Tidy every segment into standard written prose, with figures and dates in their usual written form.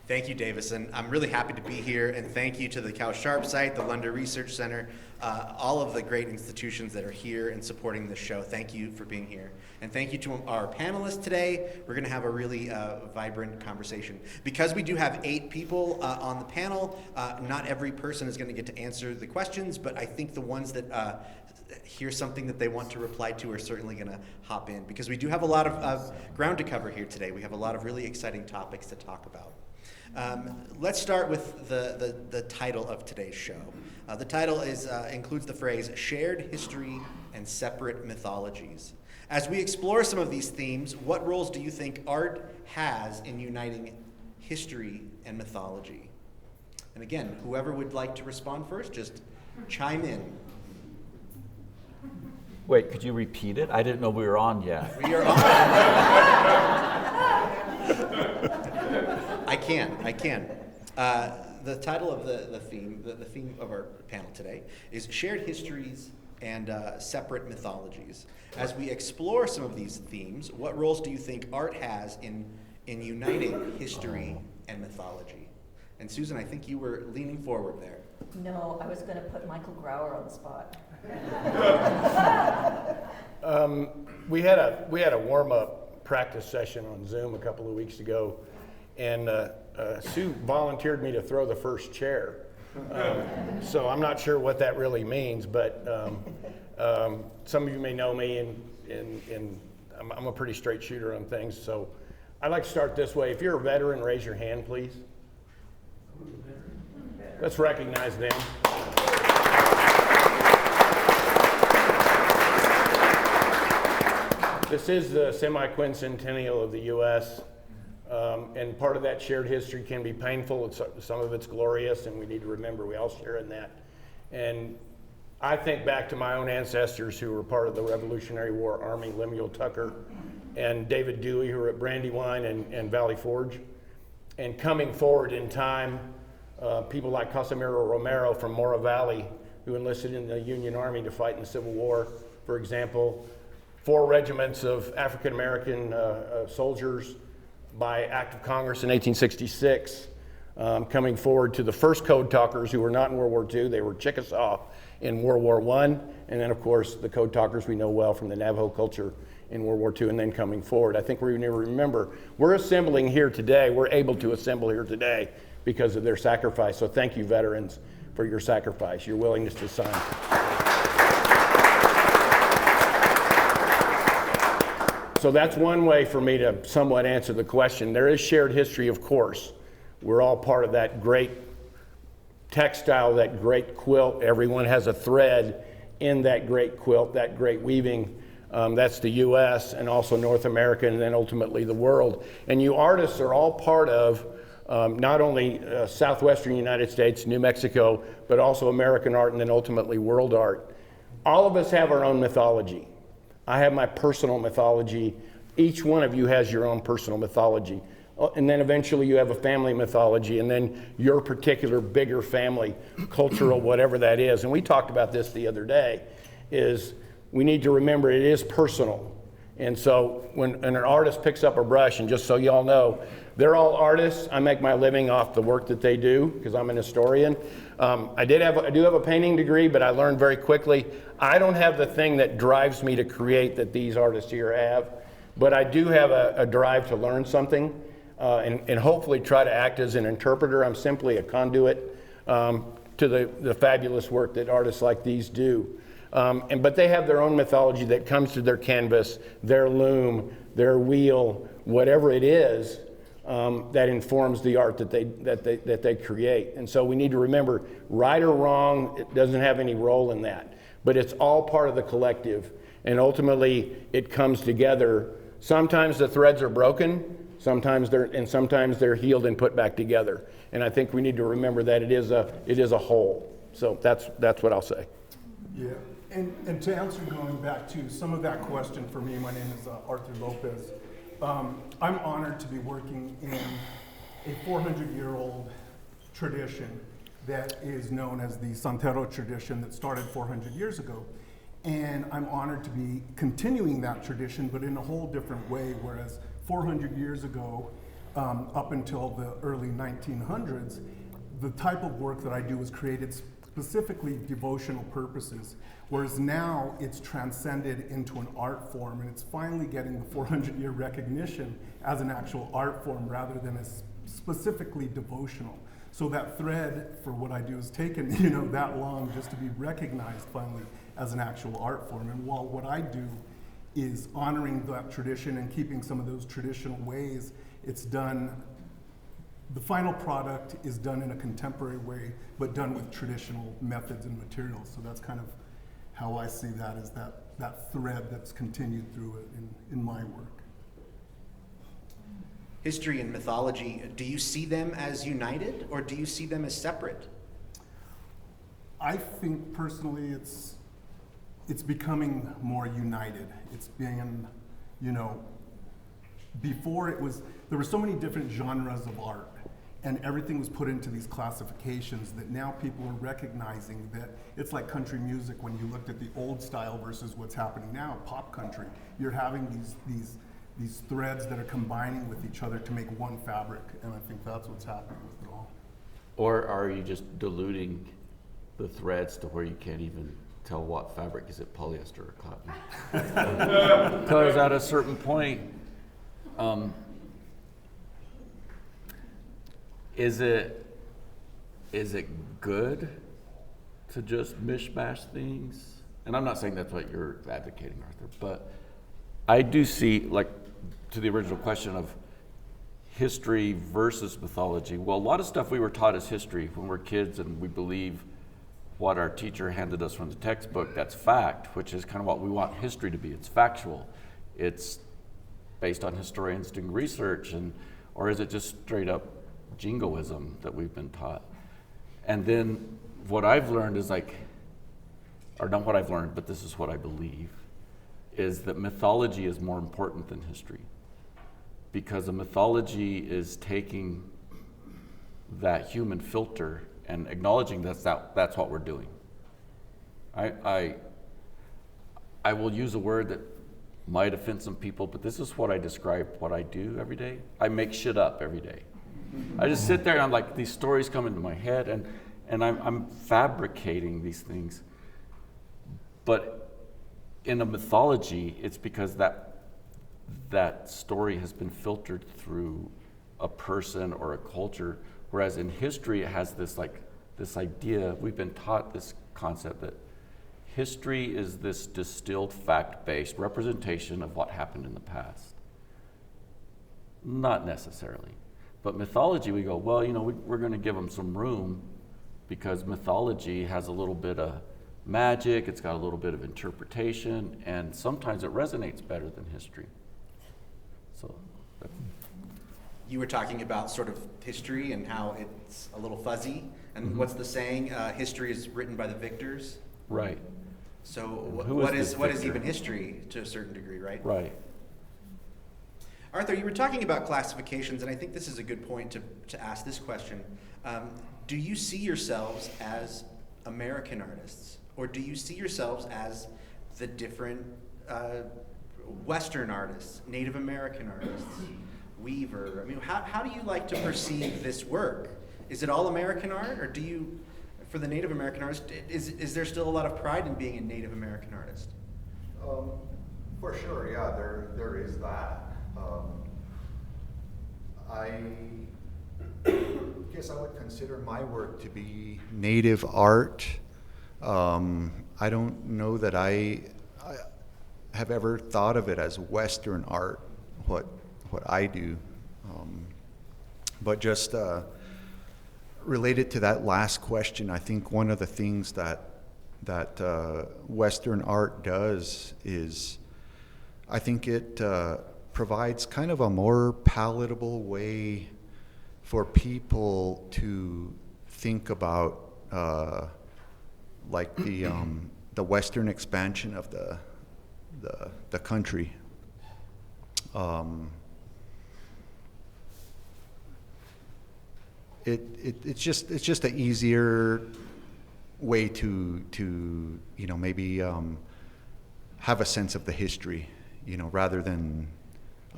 Thank you, Davison. I'm really happy to be here, and thank you to the Couse-Sharp Site, the London Research Center, all of the great institutions that are here and supporting this show. Thank you for being here. And thank you to our panelists today. We're going to have a really vibrant conversation. Because we do have 8 people on the panel, not every person is going to get to answer the questions, but I think the ones that hear something that they want to reply to are certainly going to hop in, because we do have a lot of ground to cover here today. We have a lot of really exciting topics to talk about. Let's start with the title of today's show. The title includes the phrase shared history and separate mythologies. As we explore some of these themes, what roles do you think art has in uniting history and mythology? And again, whoever would like to respond first, just chime in. Wait, could you repeat it? I didn't know we were on yet. We are on. I can. The title of the theme of our panel today is Shared Histories and Separate Mythologies. As we explore some of these themes, what roles do you think art has in uniting history and mythology? And Susan, I think you were leaning forward there. No, I was going to put Michael Grauer on the spot. We had a warm-up practice session on Zoom a couple of weeks ago, and Sue volunteered me to throw the first chair. So I'm not sure what that really means, but some of you may know me, and I'm a pretty straight shooter on things. So I'd like to start this way. If you're a veteran, raise your hand, please. Let's recognize them. This is the semi-quincentennial of the U.S., and part of that shared history can be painful. Some of it's glorious, and we need to remember we all share in that. And I think back to my own ancestors who were part of the Revolutionary War Army, Lemuel Tucker and David Dewey, who were at Brandywine and Valley Forge. And coming forward in time, people like Casimiro Romero from Morro Valley, who enlisted in the Union Army to fight in the Civil War, for example. 4 regiments of African-American soldiers by act of Congress in 1866, coming forward to the first code talkers who were not in World War II. They were Chickasaw in World War I, and then of course the code talkers we know well from the Navajo culture in World War II, and then coming forward. I think we need to remember, we're assembling here today, we're able to assemble here today because of their sacrifice. So thank you, veterans, for your sacrifice, your willingness to sign. So that's one way for me to somewhat answer the question. There is shared history, of course. We're all part of that great textile, that great quilt. Everyone has a thread in that great quilt, that great weaving. That's the U.S. and also North America, and then ultimately the world. And you artists are all part of not only southwestern United States, New Mexico, but also American art and then ultimately world art. All of us have our own mythology. I have my personal mythology. Each one of you has your own personal mythology. And then eventually you have a family mythology, and then your particular bigger family, cultural, whatever that is. And we talked about this the other day, is we need to remember it is personal. And so when an artist picks up a brush, and just so y'all know, they're all artists. I make my living off the work that they do because I'm an historian. I do have a painting degree, but I learned very quickly, I don't have the thing that drives me to create that these artists here have, but I do have a drive to learn something and hopefully try to act as an interpreter. I'm simply a conduit to the fabulous work that artists like these do. But they have their own mythology that comes to their canvas, their loom, their wheel, whatever it is. That informs the art that they create. And so we need to remember, right or wrong, it doesn't have any role in that. But it's all part of the collective. And ultimately, it comes together. Sometimes the threads are broken, sometimes they're healed and put back together. And I think we need to remember that it is a whole. So that's what I'll say. Yeah, and to answer going back to some of that question for me, my name is Arthur López. I'm honored to be working in a 400-year-old tradition that is known as the Santero tradition that started 400 years ago. And I'm honored to be continuing that tradition, but in a whole different way, whereas 400 years ago, up until the early 1900s, the type of work that I do was created specifically devotional purposes, whereas now it's transcended into an art form, and it's finally getting the 400-year recognition as an actual art form rather than as specifically devotional. So that thread for what I do has taken, that long just to be recognized finally as an actual art form. And while what I do is honoring that tradition and keeping some of those traditional ways, it's done, the final product is done in a contemporary way, but done with traditional methods and materials. So that's kind of how I see that, as that thread that's continued through it in my work. History and mythology, do you see them as united or do you see them as separate? I think personally it's becoming more united. It's being, before there were so many different genres of art, and everything was put into these classifications that now people are recognizing that it's like country music. When you looked at the old style versus what's happening now, pop country, you're having these threads that are combining with each other to make one fabric, and I think that's what's happening with it all. Or are you just diluting the threads to where you can't even tell what fabric? Is it polyester or cotton? Because at a certain point, is it good to just mishmash things? And I'm not saying that's what you're advocating, Arthur, but I do see, like, to the original question of history versus mythology. Well, a lot of stuff we were taught as history when we're kids, and we believe what our teacher handed us from the textbook, that's fact, which is kind of what we want history to be. It's factual. It's based on historians doing research, or is it just straight up jingoism that we've been taught? And then what I've learned is or not what I've learned, but this is what I believe, is that mythology is more important than history, because a mythology is taking that human filter and acknowledging that's what we're doing. I will use a word that might offend some people, but this is what I describe what I do every day. I make shit up every day. I just sit there and I'm like, these stories come into my head, and I'm fabricating these things. But in a mythology, it's because that story has been filtered through a person or a culture, whereas in history it has this idea, we've been taught this concept that history is this distilled fact-based representation of what happened in the past. Not necessarily. But mythology, we go, well, we're going to give them some room because mythology has a little bit of magic, it's got a little bit of interpretation, and sometimes it resonates better than history. So You were talking about sort of history and how it's a little fuzzy, and what's the saying? History is written by the victors. Right. So what is even history to a certain degree, right? Right. Arthur, you were talking about classifications, and I think this is a good point to ask this question. Do you see yourselves as American artists, or do you see yourselves as the different Western artists, Native American artists, Weaver? I mean, how do you like to perceive this work? Is it all American art, or do you, for the Native American artist, is there still a lot of pride in being a Native American artist? For sure, yeah, there is that. I guess I would consider my work to be native art. I don't know that I have ever thought of it as Western art, what I do. But just related to that last question, I think one of the things that Western art does is, I think it provides kind of a more palatable way for people to think about like the Western expansion of the country. It's just an easier way to maybe have a sense of the history, rather than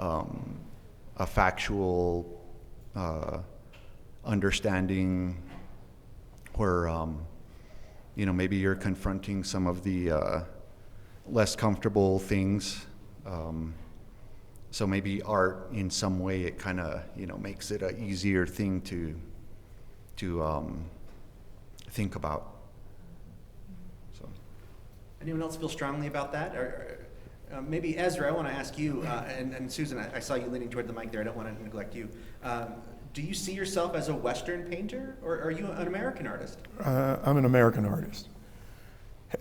a factual understanding where, maybe you're confronting some of the less comfortable things. So maybe art, in some way, it kind of, makes it an easier thing to think about. So. Anyone else feel strongly about that? Or maybe Ezra, I want to ask you, and Susan, I saw you leaning toward the mic there. I don't want to neglect you. Do you see yourself as a Western painter, or are you an American artist? I'm an American artist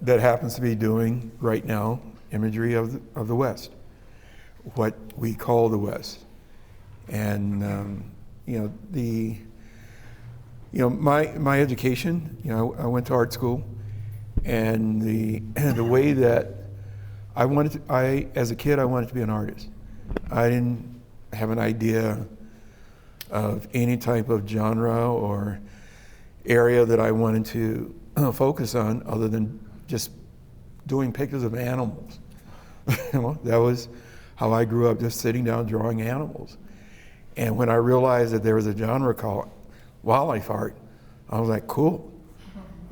that happens to be doing right now imagery of the West, what we call the West. And my education, I went to art school, and the way that as a kid, I wanted to be an artist. I didn't have an idea of any type of genre or area that I wanted to focus on other than just doing pictures of animals. That was how I grew up, just sitting down drawing animals. And when I realized that there was a genre called wildlife art, I was like, cool,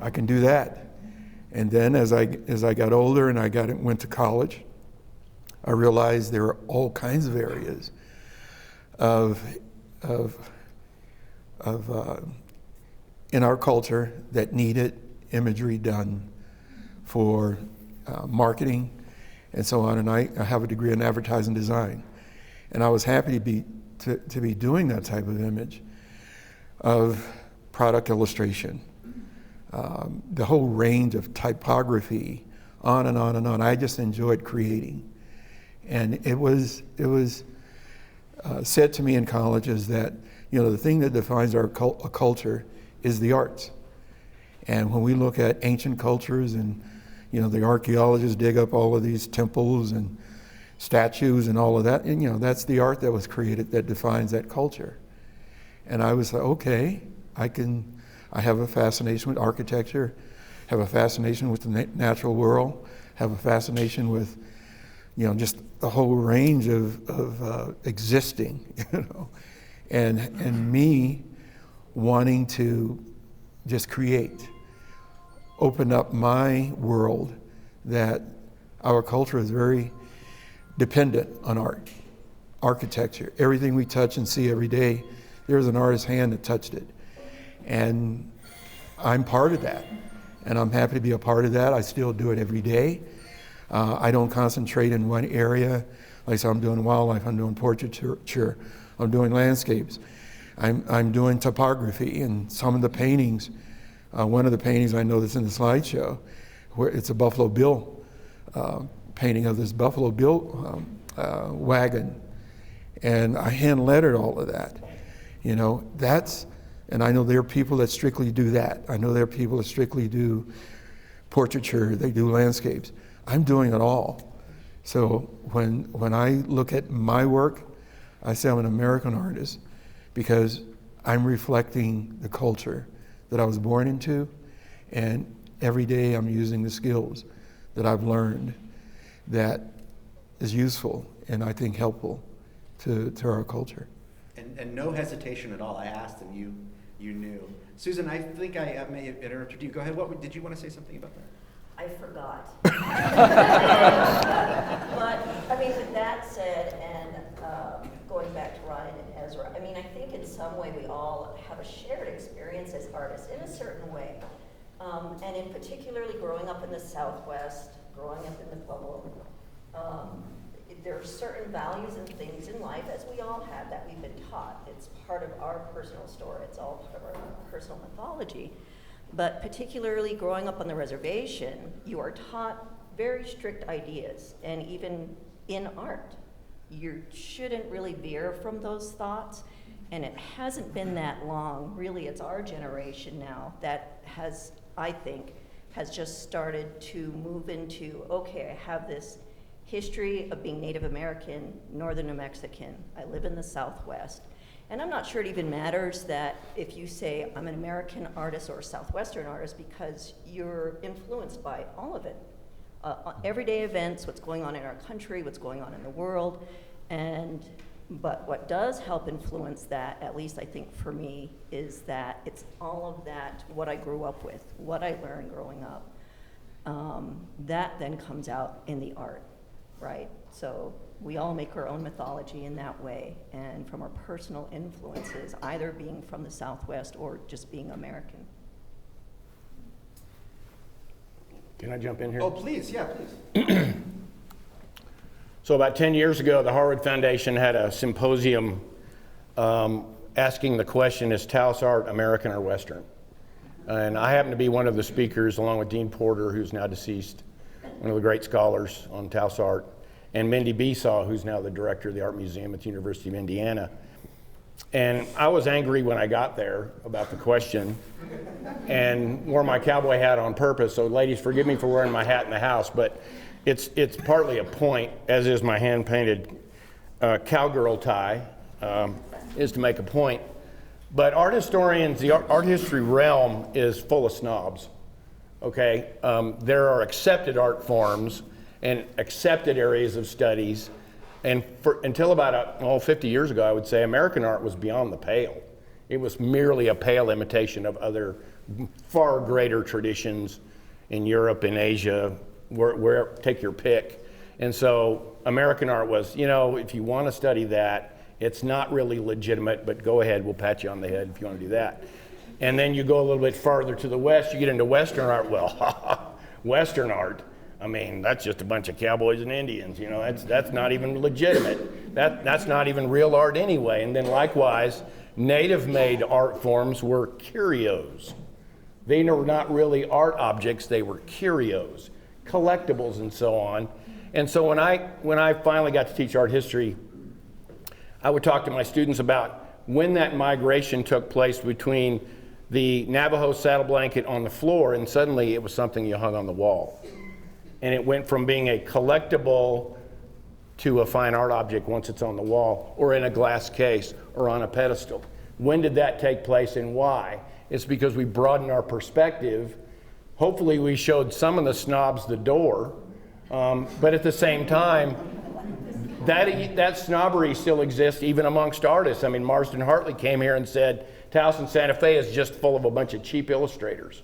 I can do that. And then as I got older and went to college, I realized there were all kinds of areas in our culture that needed imagery done for marketing and so on. And I have a degree in advertising design, and I was happy to be doing that type of image of product illustration, the whole range of typography, on and on and on. I just enjoyed creating, and it was said to me in colleges that the thing that defines our culture is the arts. And when we look at ancient cultures, and the archaeologists dig up all of these temples and statues and all of that, and that's the art that was created that defines that culture. And I was like, okay, I have a fascination with architecture, have a fascination with the natural world, have a fascination with just the whole range of existing, and me wanting to just create, open up my world, that our culture is very dependent on art, architecture. Everything we touch and see every day, there's an artist's hand that touched it. And I'm part of that, and I'm happy to be a part of that. I still do it every day. I don't concentrate in one area. Like I said, I'm doing wildlife, I'm doing portraiture, I'm doing landscapes. I'm doing topography, and some of the paintings, one of the paintings I know that's in the slideshow, where it's a Buffalo Bill painting of this Buffalo Bill wagon. And I hand lettered all of that. And I know there are people that strictly do that. I know there are people that strictly do portraiture, they do landscapes. I'm doing it all. So when I look at my work, I say I'm an American artist because I'm reflecting the culture that I was born into, and every day I'm using the skills that I've learned that is useful and I think helpful to our culture. And no hesitation at all. I asked and you knew. Susan, I think I may have interrupted you. Go ahead. Did you want to say something about that? I forgot. But, with that said, and going back to Ryan and Ezra, I think in some way we all have a shared experience as artists in a certain way. And in particularly growing up in the Southwest, growing up in the Pueblo, there are certain values and things in life, as we all have, that we've been taught. It's part of our personal story. It's all part of our personal mythology. But particularly growing up on the reservation, you are taught very strict ideas, and even in art, you shouldn't really veer from those thoughts. And it hasn't been that long, really. It's our generation now that has, I think, has just started to move into, okay, I have this history of being Native American, Northern New Mexican. I live in the Southwest. And I'm not sure it even matters that if you say I'm an American artist or a Southwestern artist, because you're influenced by all of it. Everyday events, what's going on in our country, what's going on in the world. And But what does help influence that, at least I think for me, is that it's all of that, what I grew up with, what I learned growing up. That then comes out in the art, right? So we all make our own mythology in that way, and from our personal influences, either being from the Southwest or just being American. Can I jump in here? Oh, please, yeah, please. So about 10 years ago, the Harwood Foundation had a symposium asking the question, is Taos art American or Western? And I happen to be one of the speakers, along with Dean Porter, who's now deceased, one of the great scholars on Taos art, and Mindy Besaw, who's now the director of the Art Museum at the University of Indiana. And I was angry when I got there about the question and wore my cowboy hat on purpose. So ladies, forgive me for wearing my hat in the house, but it's partly a point, as is my hand-painted cowgirl tie, is to make a point. But art historians, the art history realm is full of snobs, okay? There are accepted art forms and accepted areas of studies. And until about 50 years ago, I would say American art was beyond the pale. It was merely a pale imitation of other far greater traditions in Europe and Asia, where take your pick. And so American art was, you know, if you want to study that, it's not really legitimate, but go ahead, we'll pat you on the head if you want to do that. And then you go a little bit farther to the west, you get into Western art. Well, Western art, I mean, that's just a bunch of cowboys and Indians, you know, that's not even legitimate. That's not even real art anyway. And then likewise, native-made art forms were curios. They were not really art objects, they were curios, collectibles and so on. And so when I finally got to teach art history, I would talk to my students about when that migration took place between the Navajo saddle blanket on the floor and suddenly it was something you hung on the wall. And it went from being a collectible to a fine art object once it's on the wall or in a glass case or on a pedestal. When did that take place and why? It's because we broadened our perspective. Hopefully we showed some of the snobs the door, but at the same time, that snobbery still exists even amongst artists. I mean, Marsden Hartley came here and said, Taos and Santa Fe is just full of a bunch of cheap illustrators.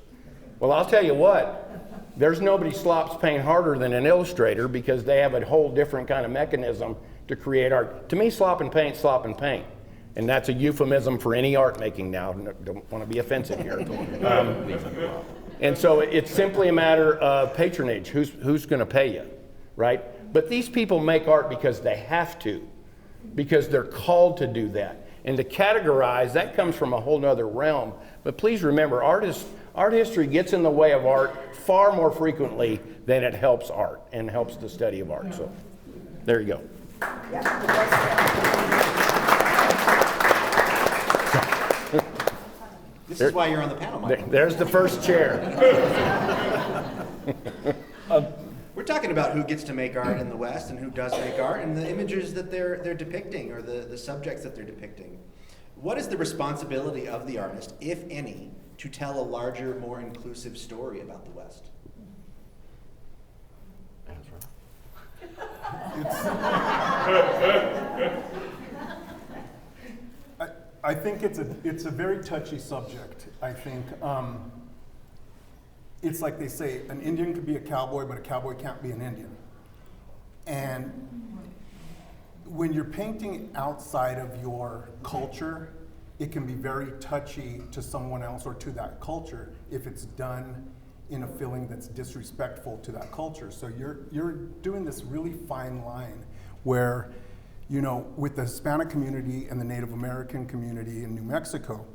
Well, I'll tell you what, there's nobody slops paint harder than an illustrator because they have a whole different kind of mechanism to create art. To me, slop and paint. And that's a euphemism for any art making now. Don't want to be offensive here. And so it's simply a matter of patronage. Who's going to pay you, right? But these people make art because they have to, because they're called to do that. And to categorize, that comes from a whole nother realm. But please remember, art history gets in the way of art far more frequently than it helps art and helps the study of art. So there you go. This is why you're on the panel, Michael. There's the first chair. We're talking about who gets to make art in the West and who does make art and the images that they're depicting or the subjects that they're depicting. What is the responsibility of the artist, if any, to tell a larger, more inclusive story about the West? I think it's a very touchy subject. I think it's like they say, an Indian could be a cowboy, but a cowboy can't be an Indian. And when you're painting outside of your culture, it can be very touchy to someone else or to that culture if it's done in a feeling that's disrespectful to that culture. So you're doing this really fine line where, you know, with the Hispanic community and the Native American community in New Mexico,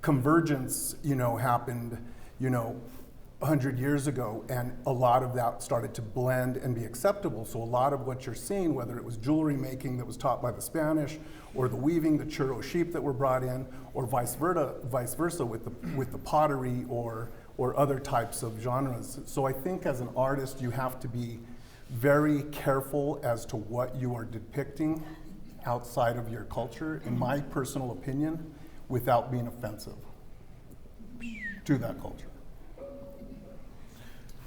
convergence, you know, happened, you know, 100 years ago, and a lot of that started to blend and be acceptable. So a lot of what you're seeing, whether it was jewelry making that was taught by the Spanish, or the weaving, the churro sheep that were brought in, or vice versa with the pottery or other types of genres. So I think as an artist, you have to be very careful as to what you are depicting outside of your culture, in my personal opinion, without being offensive to that culture.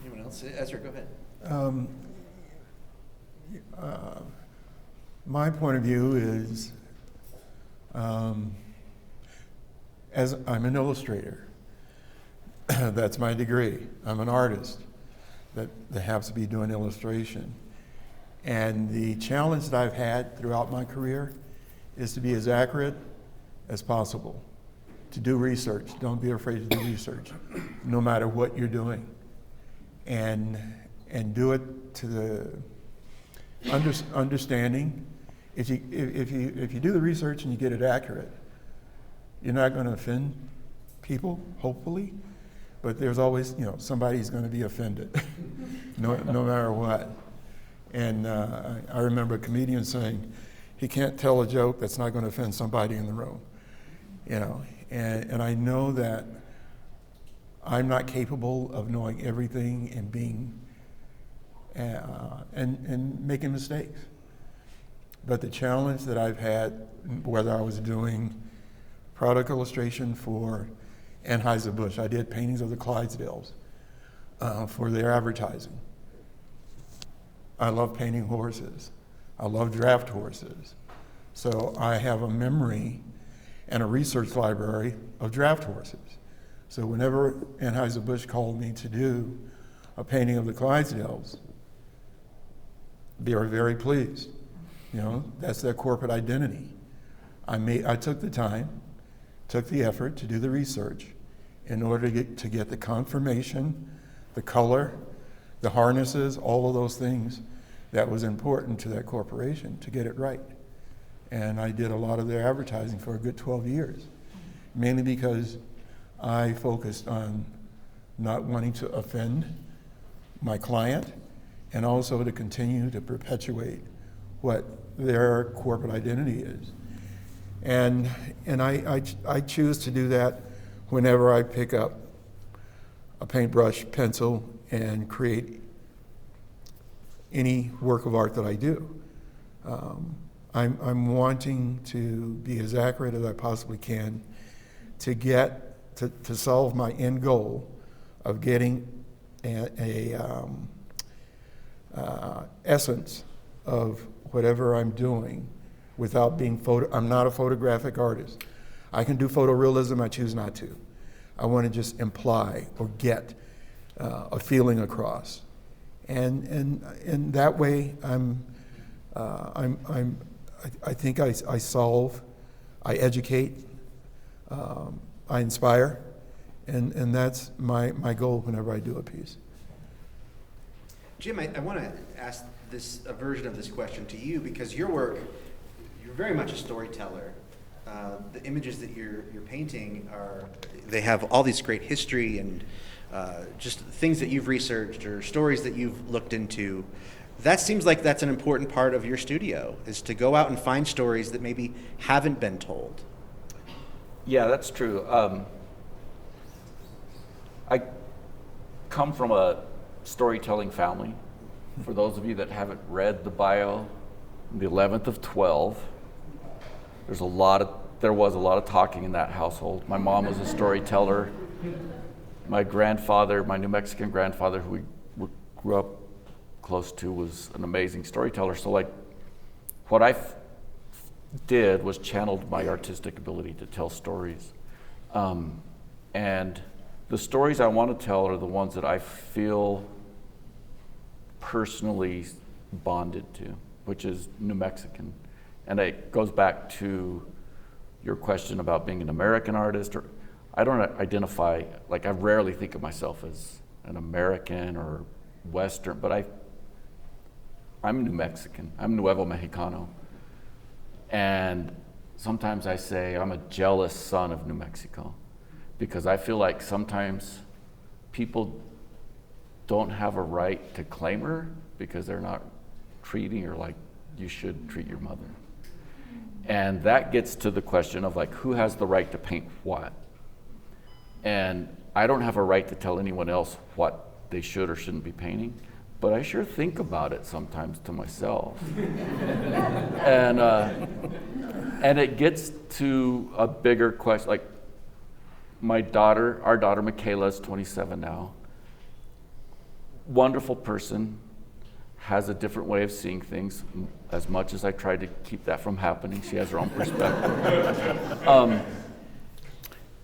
Anyone else? Ezra, go ahead. My point of view is, as I'm an illustrator, that's my degree. I'm an artist that happens to be doing illustration. And the challenge that I've had throughout my career is to be as accurate as possible, to do research. Don't be afraid to do research, no matter what you're doing. And do it to the understanding. If you do the research and you get it accurate, you're not going to offend people, hopefully, but there's always, somebody's going to be offended, no matter what. And I remember a comedian saying, he can't tell a joke that's not going to offend somebody in the room, And I know that I'm not capable of knowing everything and being and making mistakes. But the challenge that I've had, whether I was doing product illustration for Anheuser-Busch, I did paintings of the Clydesdales for their advertising. I love painting horses. I love draft horses. So I have a memory and a research library of draft horses. So whenever Anheuser-Busch called me to do a painting of the Clydesdales, they were very pleased. That's their corporate identity. I took the time, took the effort to do the research in order to get the confirmation, the color, the harnesses, all of those things that was important to that corporation to get it right. And I did a lot of their advertising for a good 12 years, mainly because I focused on not wanting to offend my client and also to continue to perpetuate what their corporate identity is. And I choose to do that whenever I pick up a paintbrush, pencil, and create any work of art that I do. I'm wanting to be as accurate as I possibly can to get to solve my end goal of getting a essence of whatever I'm doing without being I'm not a photographic artist. I can do photorealism, I choose not to. I want to just imply or get a feeling across. And that way I think I solve, I educate, I inspire, and that's my goal whenever I do a piece. Jim, I want to ask a version of this question to you, because your work, you're very much a storyteller. The images that you're painting they have all these great history and just things that you've researched or stories that you've looked into. That seems like that's an important part of your studio, is to go out and find stories that maybe haven't been told. Yeah, that's true. I come from a storytelling family. For those of you that haven't read the bio, the 11th of 12, there was a lot of talking in that household. My mom was a storyteller. My grandfather, my New Mexican grandfather, who we grew up close to, was an amazing storyteller. So what I did was channeled my artistic ability to tell stories. And the stories I want to tell are the ones that I feel personally bonded to, which is New Mexican. And it goes back to your question about being an American artist. I don't identify, I rarely think of myself as an American or Western, but I'm New Mexican. I'm Nuevo Mexicano. And sometimes I say I'm a jealous son of New Mexico, because I feel like sometimes people don't have a right to claim her because they're not treating her like you should treat your mother. And that gets to the question of who has the right to paint what? And I don't have a right to tell anyone else what they should or shouldn't be painting, but I sure think about it sometimes to myself. And it gets to a bigger question. Our daughter Michaela is 27 now. Wonderful person, has a different way of seeing things. As much as I try to keep that from happening, she has her own perspective.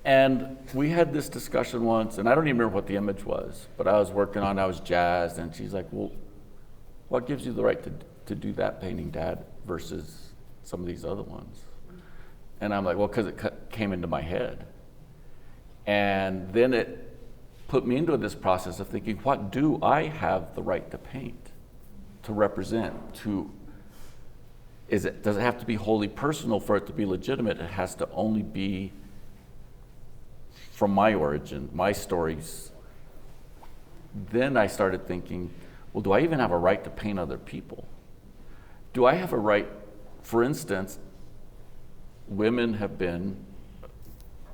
And we had this discussion once, and I don't even remember what the image was, but I was working on, I was jazzed, and she's like, well, what gives you the right to do that painting, Dad, versus some of these other ones? And I'm like, well, because it came into my head. And then it put me into this process of thinking, what do I have the right to paint, to represent, does it have to be wholly personal for it to be legitimate? It has to only be from my origin, my stories. Then I started thinking, well, do I even have a right to paint other people? Do I have a right, for instance, women have been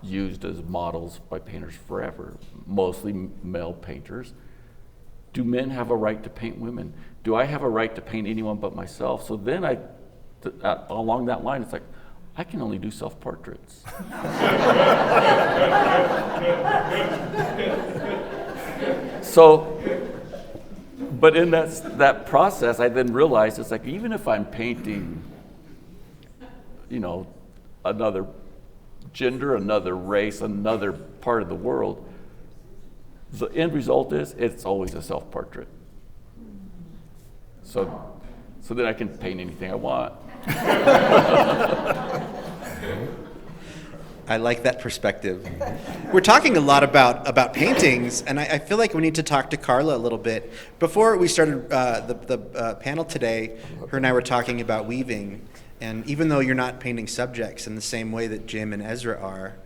used as models by painters forever, mostly male painters. Do men have a right to paint women? Do I have a right to paint anyone but myself? So then along that line, it's like, I can only do self-portraits. So, but in that process, I then realized it's like, even if I'm painting, another gender, another race, another part of the world, the end result is it's always a self-portrait. So then I can paint anything I want. I like that perspective. We're talking a lot about paintings, and I feel like we need to talk to Carla a little bit. Before we started the panel today, her and I were talking about weaving, and even though you're not painting subjects in the same way that Jim and Ezra are,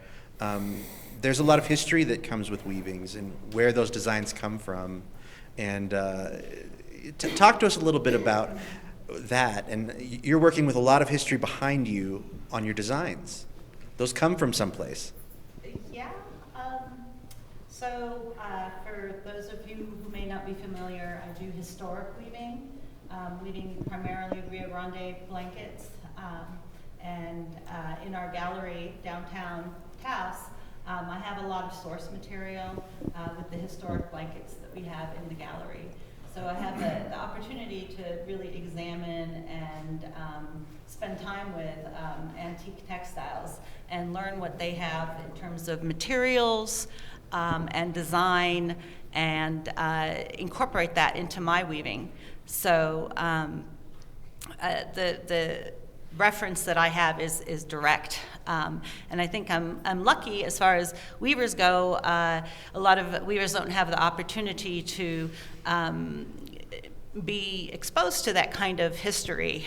there's a lot of history that comes with weavings and where those designs come from. And talk to us a little bit about that. And you're working with a lot of history behind you on your designs. Those come from someplace. Yeah. So for those of you who may not be familiar, I do historic weaving, weaving primarily Rio Grande blankets. And in our gallery downtown Taos, I have a lot of source material with the historic blankets that we have in the gallery. So I have the opportunity to really examine and spend time with antique textiles and learn what they have in terms of materials and design, and incorporate that into my weaving. So the reference that I have is direct. And I think I'm lucky as far as weavers go. A lot of weavers don't have the opportunity to be exposed to that kind of history.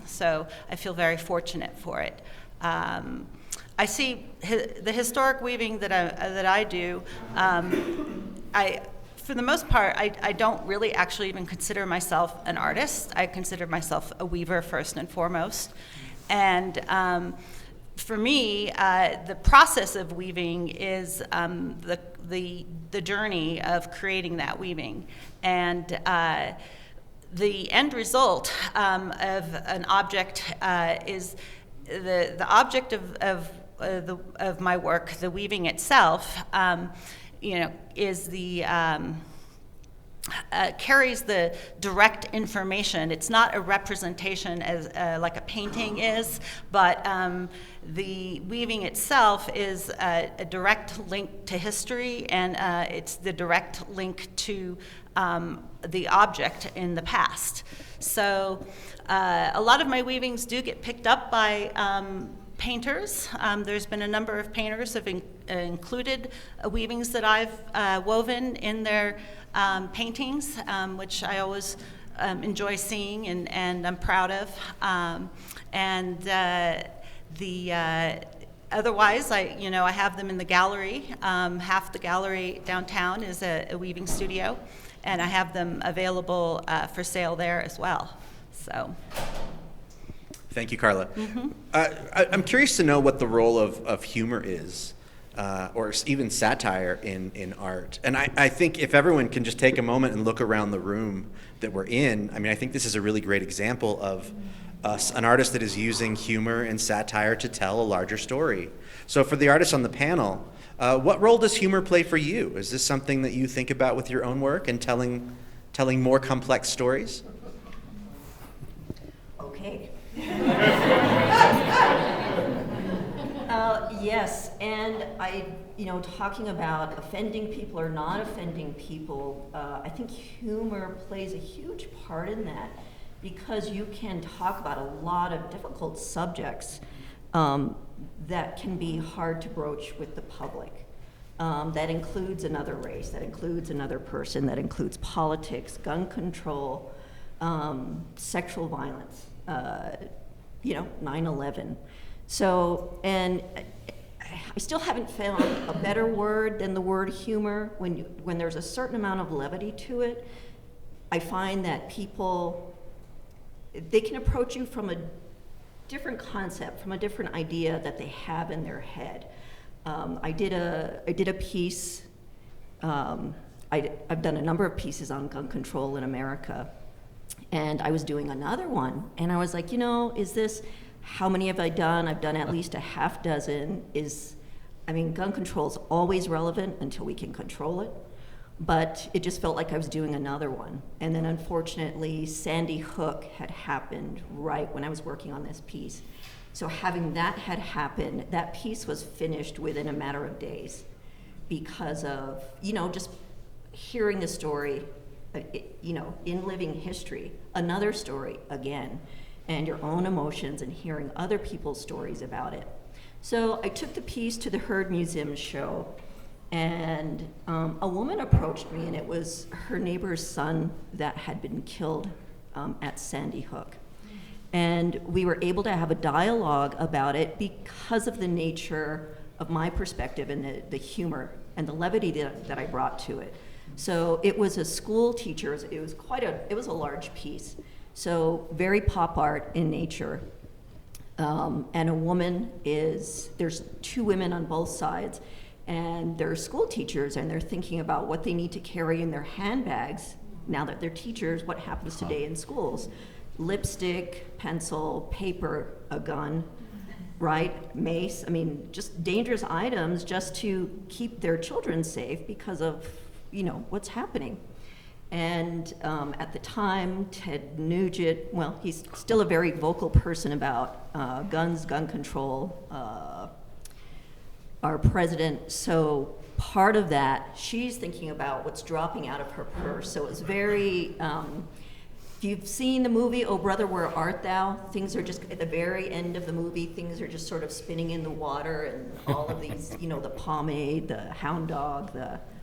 So I feel very fortunate for it. I see the historic weaving that I do. For the most part, I don't really actually even consider myself an artist. I consider myself a weaver first and foremost. And for me, the process of weaving is the journey of creating that weaving. And the end result of an object is the object of my work, the weaving itself, is the carries the direct information. It's not a representation as like a painting is, but the weaving itself is a direct link to history, and it's the direct link to the object in the past. So a lot of my weavings do get picked up by painters. There's been a number of painters have included weavings that I've woven in their paintings, which I always enjoy seeing and I'm proud of. Otherwise, I have them in the gallery. Half the gallery downtown is a weaving studio, and I have them available for sale there as well. So. Thank you, Carla. I'm curious to know what the role of humor is, or even satire in art. And I think if everyone can just take a moment and look around the room that we're in, I think this is a really great example of an artist that is using humor and satire to tell a larger story. So for the artists on the panel, what role does humor play for you? Is this something that you think about with your own work and telling telling more complex stories. Okay. Yes, and talking about offending people or not offending people, I think humor plays a huge part in that, because you can talk about a lot of difficult subjects that can be hard to broach with the public. That includes another race, that includes another person, that includes politics, gun control, sexual violence, 9/11. So, and I still haven't found a better word than the word humor. When there's a certain amount of levity to it, I find that people, they can approach you from a different concept, from a different idea that they have in their head. I did a piece, I've done a number of pieces on gun control in America, and I was doing another one, and I was like, how many have I done? I've done at least a half dozen. Gun control is always relevant until we can control it, but it just felt like I was doing another one. And then unfortunately, Sandy Hook had happened right when I was working on this piece. So having that had happened, that piece was finished within a matter of days because of, just hearing the story, in living history, another story again, and your own emotions and hearing other people's stories about it. So I took the piece to the Heard Museum show, and a woman approached me, and it was her neighbor's son that had been killed at Sandy Hook. And we were able to have a dialogue about it because of the nature of my perspective and the humor and the levity that I brought to it. So it was a school teacher, it was a large piece. So very pop art in nature. And a woman there's two women on both sides, and they're school teachers, and they're thinking about what they need to carry in their handbags now that they're teachers, what happens today in schools. Lipstick, pencil, paper, a gun, right? Mace, just dangerous items just to keep their children safe because of, what's happening. And at the time, Ted Nugent, he's still a very vocal person about guns, gun control, our president. So part of that, she's thinking about what's dropping out of her purse. So it's very, if you've seen the movie, Oh Brother, Where Art Thou? Things are just, at the very end of the movie, things are just sort of spinning in the water, and all of these, the pomade, the hound dog,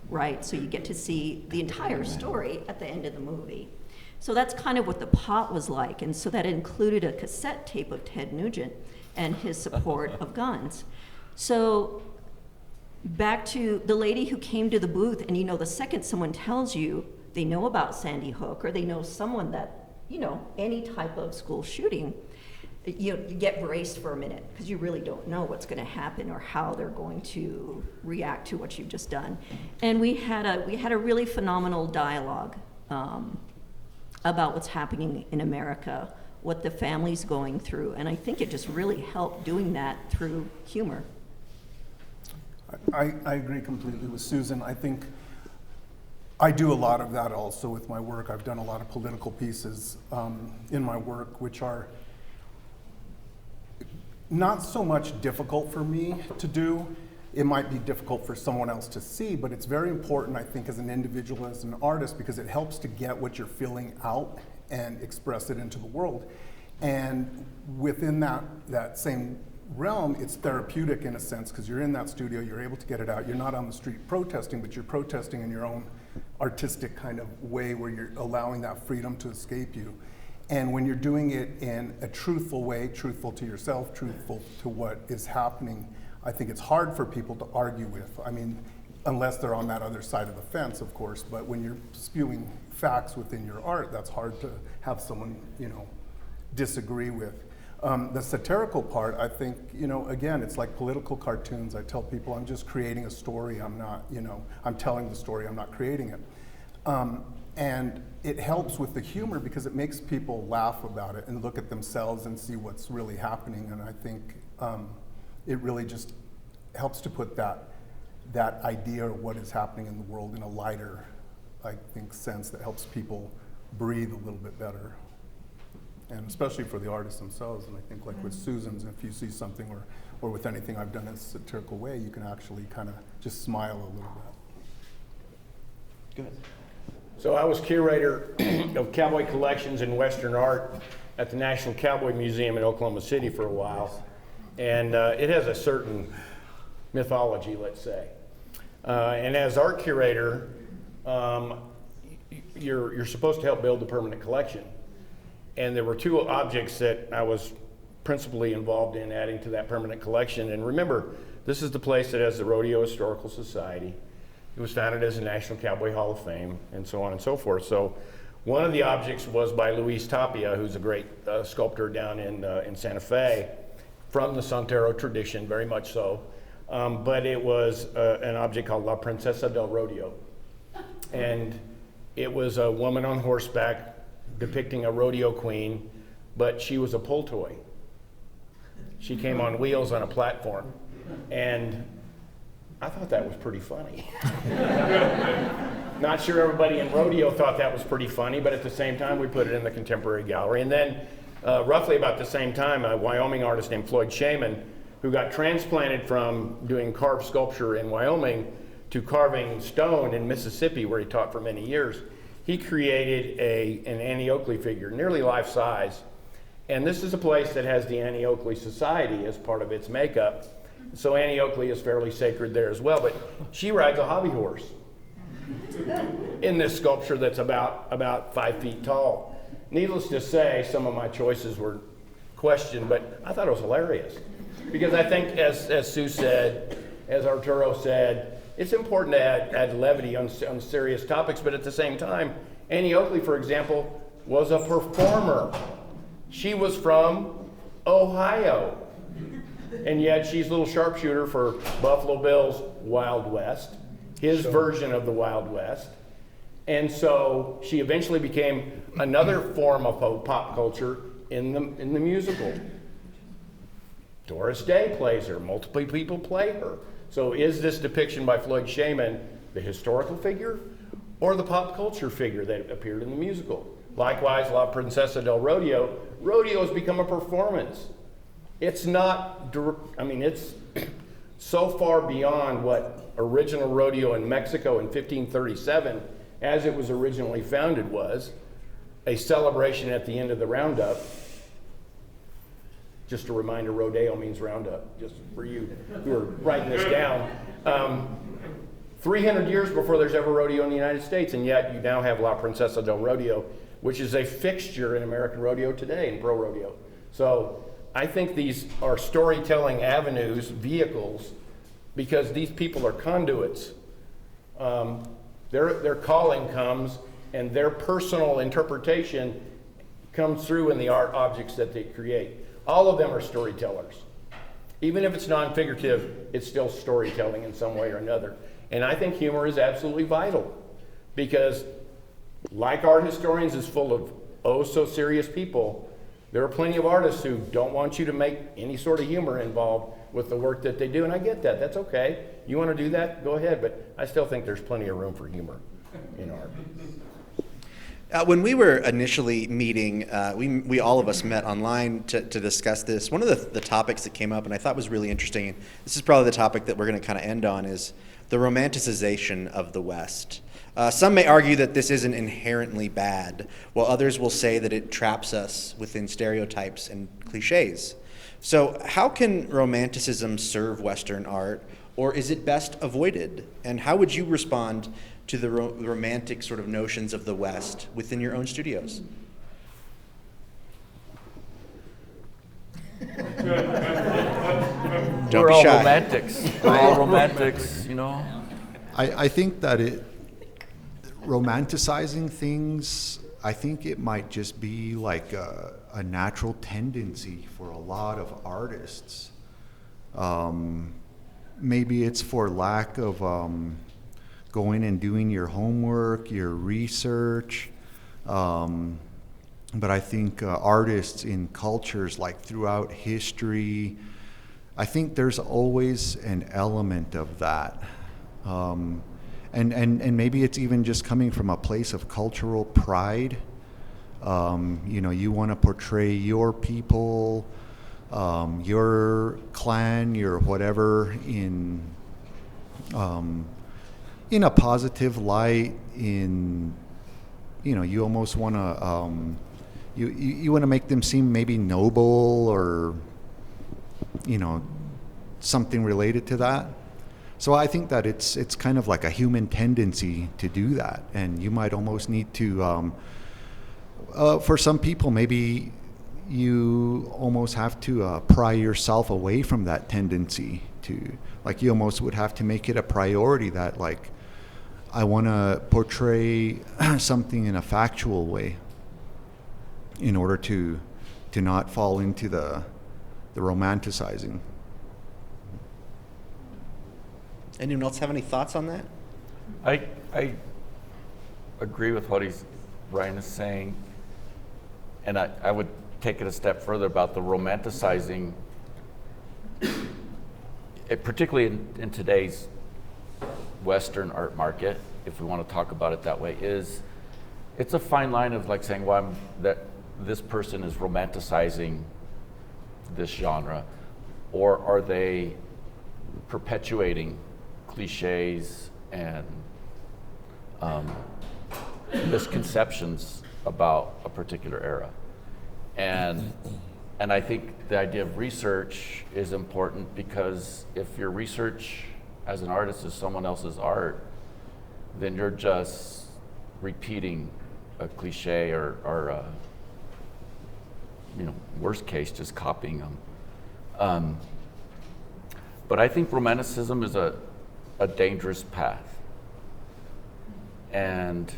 right? So you get to see the entire story at the end of the movie. So that's kind of what the pot was like, and so that included a cassette tape of Ted Nugent and his support of guns. So back to the lady who came to the booth, and the second someone tells you they know about Sandy Hook, or they know someone that, any type of school shooting, you get braced for a minute because you really don't know what's going to happen or how they're going to react to what you've just done. And we had a really phenomenal dialogue about what's happening in America, what the family's going through, and I think it just really helped doing that through humor. I agree completely with Susan. I think I do a lot of that also with my work. I've done a lot of political pieces in my work, which are not so much difficult for me to do. It might be difficult for someone else to see, but it's very important, I think, as an individual, as an artist, because it helps to get what you're feeling out and express it into the world. And within that same realm, it's therapeutic in a sense, because you're in that studio, you're able to get it out. You're not on the street protesting, but you're protesting in your own artistic kind of way where you're allowing that freedom to escape you. And when you're doing it in a truthful way, truthful to yourself, truthful to what is happening, I think it's hard for people to argue with. Unless they're on that other side of the fence, of course, but when you're spewing facts within your art, that's hard to have someone, disagree with. The satirical part, I think, again, it's like political cartoons. I tell people I'm just creating a story. I'm not, I'm telling the story, I'm not creating it. And it helps with the humor because it makes people laugh about it and look at themselves and see what's really happening. And I think it really just helps to put that idea of what is happening in the world in a lighter I think, sense that helps people breathe a little bit better. And especially for the artists themselves. And I think like with Susan's, if you see something or with anything I've done in a satirical way, you can actually kind of just smile a little bit. Good. So I was curator of cowboy collections and Western art at the National Cowboy Museum in Oklahoma City for a while. And it has a certain mythology, let's say. And as art curator, you're supposed to help build the permanent collection. And there were two objects that I was principally involved in adding to that permanent collection. And remember, this is the place that has the Rodeo Historical Society. It was founded as the National Cowboy Hall of Fame, and so on and so forth. So one of the objects was by Luis Tapia, who's a great sculptor down in Santa Fe, from the Santero tradition, very much so. But it was an object called La Princesa del Rodeo. And it was a woman on horseback depicting a rodeo queen, but she was a pull toy. She came on wheels on a platform. And I thought that was pretty funny. Not sure everybody in rodeo thought that was pretty funny, but at the same time, we put it in the contemporary gallery. And then roughly about the same time, a Wyoming artist named Floyd Shaman, who got transplanted from doing carved sculpture in Wyoming to carving stone in Mississippi, where he taught for many years, he created an Annie Oakley figure, nearly life size. And this is a place that has the Annie Oakley Society as part of its makeup. So Annie Oakley is fairly sacred there as well, but she rides a hobby horse in this sculpture that's about 5 feet tall. Needless to say, some of my choices were questioned, but I thought it was hilarious. Because I think, as Sue said, as Arturo said, it's important to add levity on serious topics, but at the same time, Annie Oakley, for example, was a performer. She was from Ohio, and yet she's a little sharpshooter for Buffalo Bill's Wild West, his version of the Wild West. And so she eventually became another form of pop culture in the musical. Doris Day plays her, multiple people play her. So is this depiction by Floyd Shaman the historical figure or the pop culture figure that appeared in the musical? Likewise, La Princesa del Rodeo, rodeo has become a performance. It's not, it's so far beyond what original rodeo in Mexico in 1537, as it was originally founded, was a celebration at the end of the roundup. Just a reminder, rodeo means roundup, just for you who are writing this down. 300 years before there's ever rodeo in the United States, and yet you now have La Princesa del Rodeo, which is a fixture in American rodeo today, in pro rodeo. So I think these are storytelling avenues, vehicles, because these people are conduits. Their calling comes, and their personal interpretation comes through in the art objects that they create. All of them are storytellers. Even if it's non-figurative, it's still storytelling in some way or another. And I think humor is absolutely vital, because like art historians is full of oh so serious people, there are plenty of artists who don't want you to make any sort of humor involved with the work that they do, and I get that. That's okay. You want to do that? Go ahead. But I still think there's plenty of room for humor in art. When we were initially meeting, we all of us met online to discuss this. One of the topics that came up, and I thought was really interesting, and this is probably the topic that we're going to kind of end on, is the romanticization of the West. Some may argue that this isn't inherently bad, while others will say that it traps us within stereotypes and cliches. So how can romanticism serve Western art, or is it best avoided? And how would you respond to the romantic sort of notions of the West within your own studios? We're all romantics. We're all romantics, you know. I think that romanticizing things, I think it might just be like a natural tendency for a lot of artists. Maybe it's for lack of going and doing your homework, your research. But I think artists in cultures like throughout history, I think there's always an element of that. and maybe it's even just coming from a place of cultural pride. You know, you want to portray your people, your clan, your whatever in a positive light. You know, you almost want to you want to make them seem maybe noble, or you know, something related to that. So I think that it's kind of like a human tendency to do that, and you might almost need to. For some people, maybe you almost have to pry yourself away from that tendency to, like, you almost would have to make it a priority that, like, I want to portray something in a factual way in order to not fall into the romanticizing. Anyone else have any thoughts on that? I agree with what Ryan is saying, and I would take it a step further about the romanticizing, particularly in today's Western art market, if we want to talk about it that way, it's a fine line of like saying, well, that this person is romanticizing this genre, or are they perpetuating cliches and misconceptions about a particular era. And I think the idea of research is important, because if your research as an artist is someone else's art, then you're just repeating a cliche or you know, worst case, just copying them. But I think romanticism is a dangerous path. And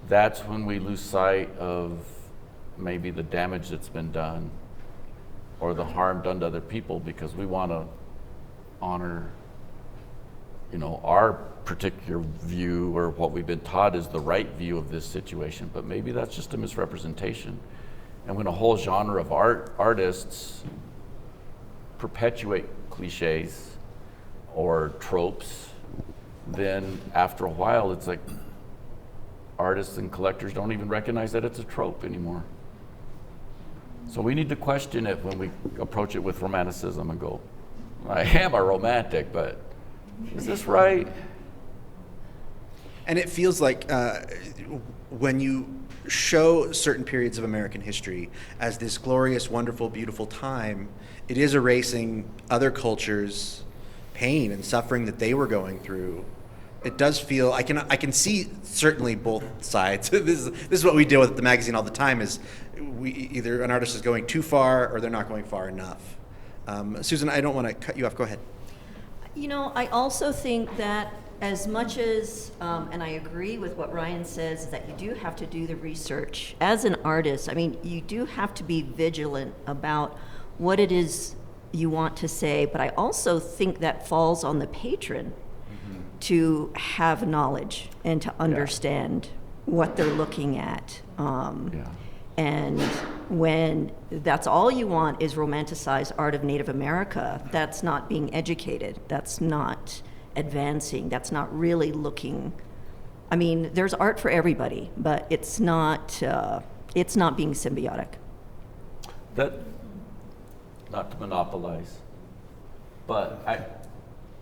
that's when we lose sight of maybe the damage that's been done or the harm done to other people, because we want to honor, you know, our particular view or what we've been taught is the right view of this situation. But maybe that's just a misrepresentation. And when a whole genre of artists perpetuate cliches or tropes, then after a while it's like artists and collectors don't even recognize that it's a trope anymore. So we need to question it when we approach it with romanticism and go, I am a romantic, but is this right? And it feels like when you show certain periods of American history as this glorious, wonderful, beautiful time, it is erasing other cultures' pain and suffering that they were going through. It does feel, I can see certainly both sides. This is what we deal with at the magazine all the time, is either an artist is going too far or they're not going far enough. Susan, I don't want to cut you off. Go ahead. You know, I also think that as much as, and I agree with what Ryan says, is that you do have to do the research. As an artist, I mean, you do have to be vigilant about what it is you want to say, but I also think that falls on the patron to have knowledge and to understand what they're looking at. And when that's all you want is romanticized art of Native America, that's not being educated, that's not advancing, that's not really looking. I mean, there's art for everybody, but it's not being symbiotic. That, not to monopolize, but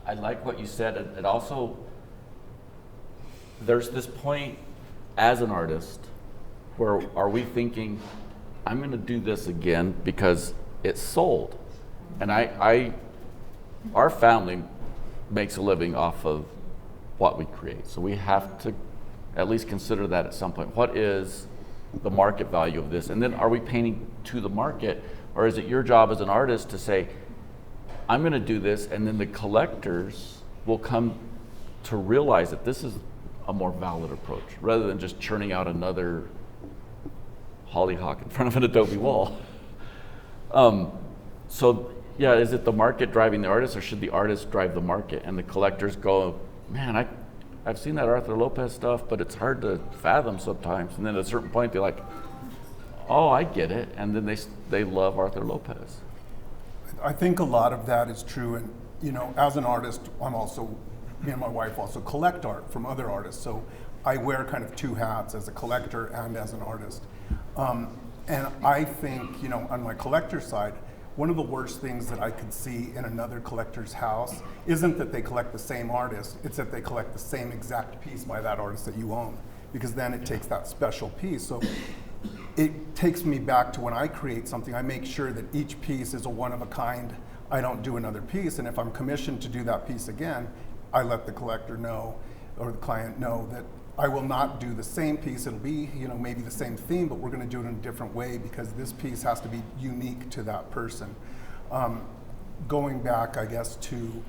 I like what you said. It also, there's this point as an artist where are we thinking, I'm going to do this again because it's sold. And our family makes a living off of what we create. So we have to at least consider that at some point. What is the market value of this? And then are we painting to the market, or is it your job as an artist to say, I'm going to do this, and then the collectors will come to realize that this is a more valid approach, rather than just churning out another hollyhock in front of an adobe wall. So yeah, is it the market driving the artist, or should the artist drive the market? And the collectors go, man, I've seen that Arthur López stuff, but it's hard to fathom sometimes. And then at a certain point, they're like, oh, I get it. And then they love Arthur López. I think a lot of that is true, and you know, as an artist, I'm also me and my wife also collect art from other artists. So I wear kind of two hats, as a collector and as an artist. And I think, you know, on my collector side, one of the worst things that I could see in another collector's house isn't that they collect the same artist, it's that they collect the same exact piece by that artist that you own, because then it takes that special piece. So it takes me back to when I create something, I make sure that each piece is a one of a kind. I don't do another piece, and if I'm commissioned to do that piece again, I let the collector know, or the client know, that I will not do the same piece. It'll be, you know, maybe the same theme, but we're going to do it in a different way because this piece has to be unique to that person. Going back, I guess, to,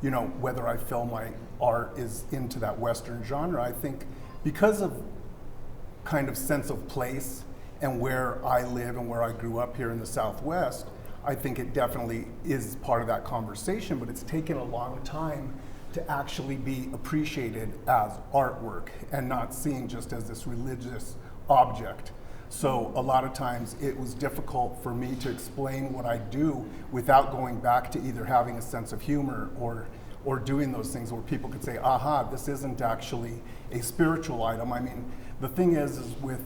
you know, whether I feel my art is into that Western genre, I think because of kind of sense of place and where I live and where I grew up here in the Southwest, I think it definitely is part of that conversation, but it's taken a long time to actually be appreciated as artwork and not seen just as this religious object. So a lot of times it was difficult for me to explain what I do without going back to either having a sense of humor or doing those things where people could say, aha, this isn't actually a spiritual item. I mean, the thing is with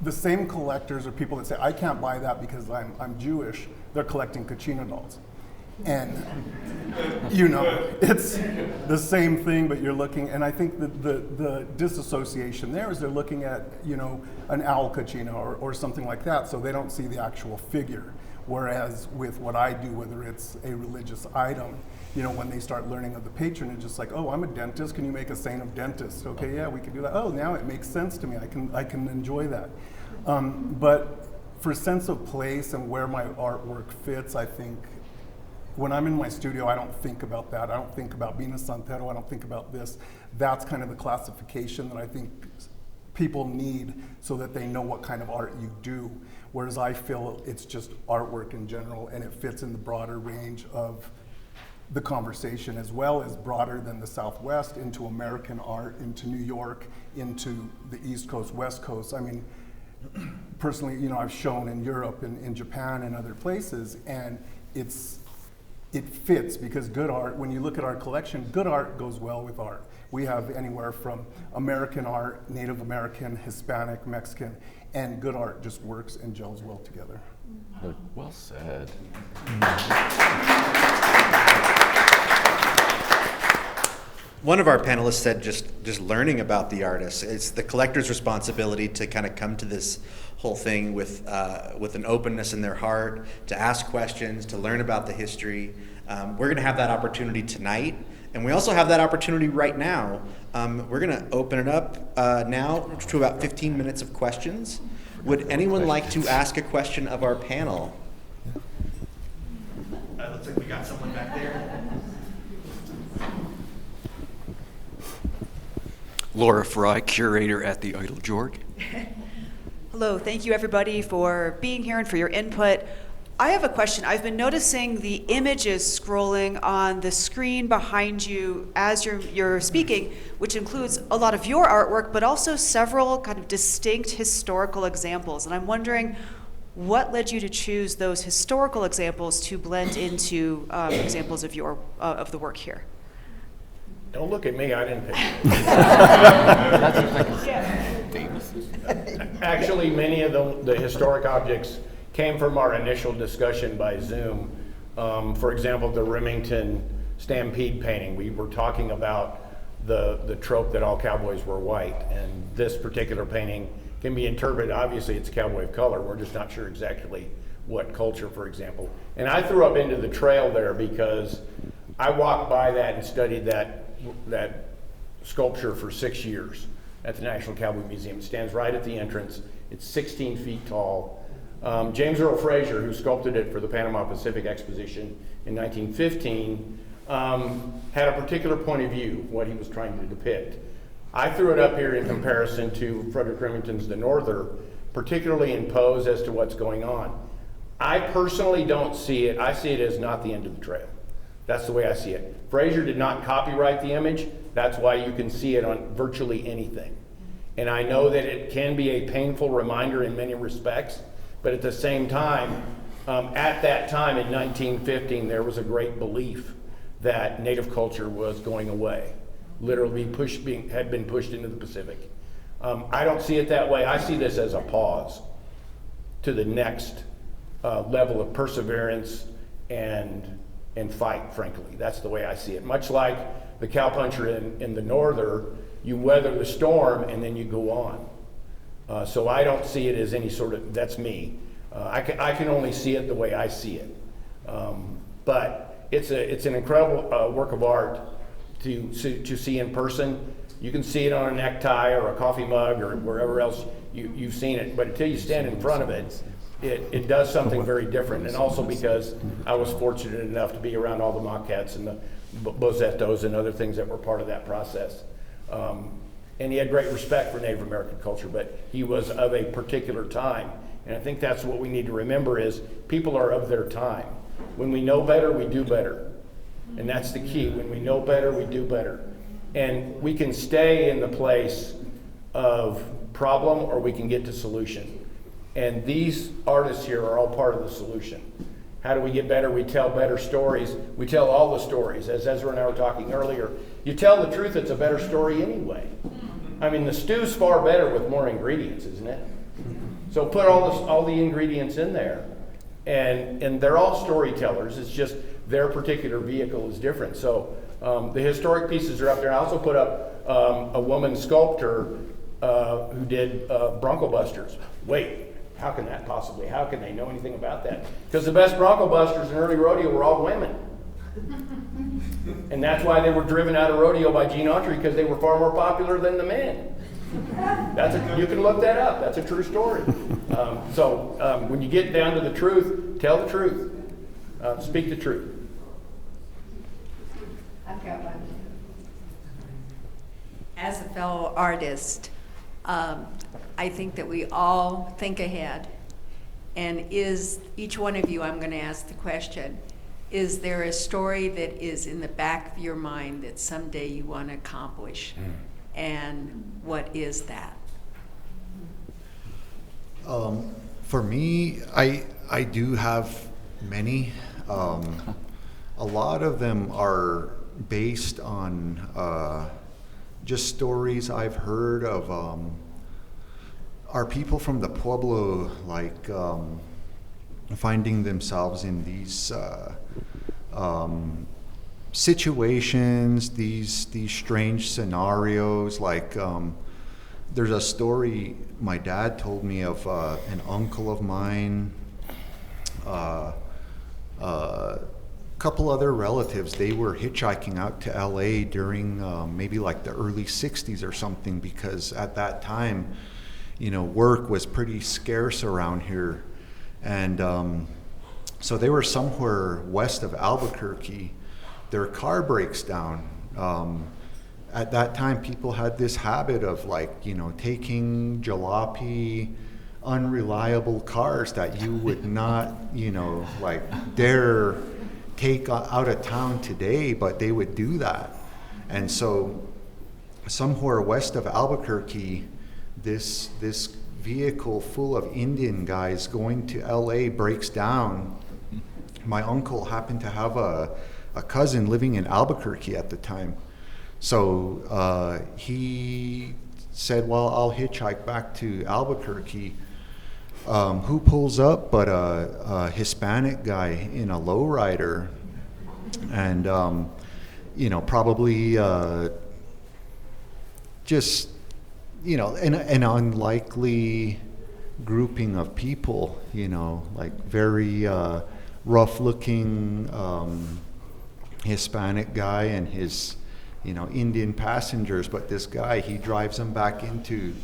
the same collectors or people that say, I can't buy that because I'm Jewish, they're collecting Kachina dolls. And, you know, it's the same thing, but you're looking, and I think that the disassociation there is they're looking at, you know, an owl Kachina or something like that, so they don't see the actual figure. Whereas with what I do, whether it's a religious item, you know, when they start learning of the patronage, it's like, oh, I'm a dentist, can you make a saint of dentist? Okay, yeah, we can do that. Oh, now it makes sense to me, I can enjoy that. But for sense of place and where my artwork fits, I think, when I'm in my studio, I don't think about that. I don't think about being a santero. I don't think about this. That's kind of the classification that I think people need so that they know what kind of art you do. Whereas I feel it's just artwork in general, and it fits in the broader range of the conversation, as well as broader than the Southwest, into American art, into New York, into the East Coast, West Coast. I mean, personally, you know, I've shown in Europe and in Japan and other places, and it fits because good art, when you look at our collection, good art goes well with art. We have anywhere from American art, Native American, Hispanic, Mexican, and good art just works and gels well together. Well said. One of our panelists said just learning about the artist. It's the collector's responsibility to kind of come to this whole thing with an openness in their heart, to ask questions, to learn about the history. We're going to have that opportunity tonight, and we also have that opportunity right now. We're going to open it up now to about 15 minutes of questions. Would anyone like to ask a question of our panel? Looks like we got someone back there. Laura Fry, curator at the Idle Jorg. Hello, thank you everybody for being here and for your input. I have a question. I've been noticing the images scrolling on the screen behind you as you're speaking, which includes a lot of your artwork, but also several kind of distinct historical examples. And I'm wondering what led you to choose those historical examples to blend into examples of of the work here? Don't look at me, I didn't pick it. Actually, many of the historic objects came from our initial discussion by Zoom. For example, the Remington Stampede painting, we were talking about the trope that all cowboys were white, and this particular painting can be interpreted, obviously it's cowboy of color, we're just not sure exactly what culture, for example. And I threw up into the trail there because I walked by that and studied that sculpture for 6 years at the National Cowboy Museum. It stands right at the entrance. It's 16 feet tall. James Earl Fraser, who sculpted it for the Panama Pacific Exposition in 1915, had a particular point of view, what he was trying to depict. I threw it up here in comparison to Frederick Remington's The Norther, particularly in pose as to what's going on. I personally don't see it. I see it as not the end of the trail. That's the way I see it. Fraser did not copyright the image. That's why you can see it on virtually anything. And I know that it can be a painful reminder in many respects, but at the same time, at that time in 1915, there was a great belief that native culture was going away, literally had been pushed into the Pacific. I don't see it that way. I see this as a pause to the next level of perseverance and fight, frankly. That's the way I see it. Much like the cowpuncher in the norther, you weather the storm and then you go on. So I don't see it as any sort of, that's me. I can only see it the way I see it. But it's an incredible work of art to see in person. You can see it on a necktie or a coffee mug or wherever else you've seen it, but until you stand in front of it, it does something very different. And also because I was fortunate enough to be around all the maquettes and the bocetos and other things that were part of that process. And he had great respect for Native American culture, but he was of a particular time. And I think that's what we need to remember is people are of their time. When we know better, we do better. And that's the key. When we know better, we do better. And we can stay in the place of problem or we can get to solution. And these artists here are all part of the solution. How do we get better? We tell better stories. We tell all the stories. As Ezra and I were talking earlier, you tell the truth, it's a better story anyway. I mean, the stew's far better with more ingredients, isn't it? So put all the ingredients in there. And they're all storytellers. It's just their particular vehicle is different. So the historic pieces are up there. I also put up a woman sculptor who did Bronco Busters. Wait, how can that possibly? How can they know anything about that? Because the best Bronco Busters in early rodeo were all women. And that's why they were driven out of rodeo by Gene Autry, because they were far more popular than the men. You can look that up. That's a true story. So when you get down to the truth, tell the truth. Speak the truth. I've got one. As a fellow artist, I think that we all think ahead. And is each one of you, I'm going to ask the question, is there a story that is in the back of your mind that someday you want to accomplish? And what is that? For me, I do have many. A lot of them are based on just stories I've heard of our people from the Pueblo, like finding themselves in these situations, these strange scenarios. Like there's a story my dad told me of an uncle of mine, couple other relatives. They were hitchhiking out to LA during maybe like the early 60s or something, because at that time, you know, work was pretty scarce around here. And so they were somewhere west of Albuquerque. Their car breaks down. At that time, people had this habit of, like, you know, taking jalopy, unreliable cars that you would not, you know, like dare take out of town today, but they would do that. And so somewhere west of Albuquerque, this vehicle full of Indian guys going to LA breaks down. My uncle happened to have a cousin living in Albuquerque at the time. So he said, well, I'll hitchhike back to Albuquerque. Who pulls up but a Hispanic guy in a lowrider, and you know, probably just, you know, an unlikely grouping of people, you know, like very rough-looking Hispanic guy and his, you know, Indian passengers. But this guy, he drives them back to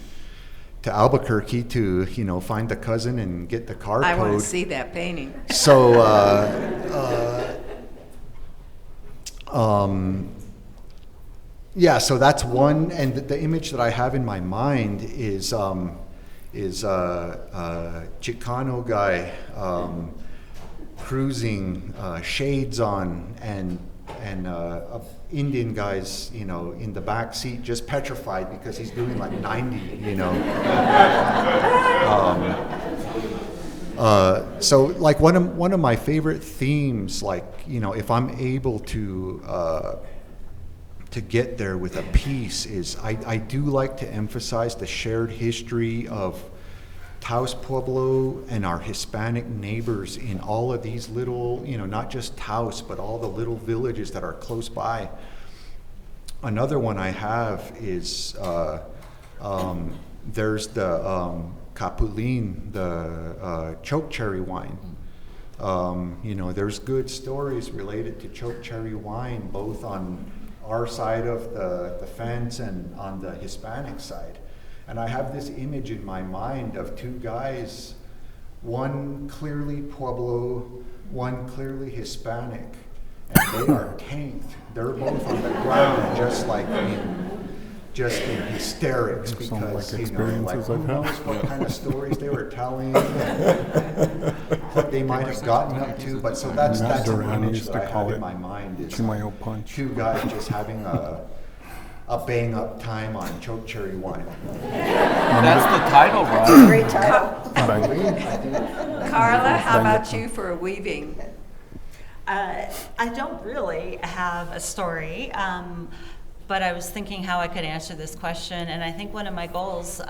Albuquerque to, you know, find the cousin and get the car I code. want to see that painting. So, yeah, so that's one. And the image that I have in my mind is a Chicano guy cruising, shades on, and Indian guys, you know, in the back seat, just petrified because he's doing like 90, you know. So like one of my favorite themes, like, you know, if I'm able to get there with a piece, is I do like to emphasize the shared history of Taos Pueblo and our Hispanic neighbors in all of these little, you know, not just Taos, but all the little villages that are close by. Another one I have is there's the Capulin, the choke cherry wine. You know, there's good stories related to choke cherry wine, both on our side of the fence and on the Hispanic side. And I have this image in my mind of two guys, one clearly Pueblo, one clearly Hispanic, and they are tanked. They're both on the ground, just in hysterics, because, you know, like, who knows what kind of stories they were telling, and what they might have gotten up to. But so that's an image that I have in my mind, is two guys just having a bang up time on choke cherry wine. That's the title, right? Great title. Carla, how about you for weaving? I don't really have a story, but I was thinking how I could answer this question, and I think one of my goals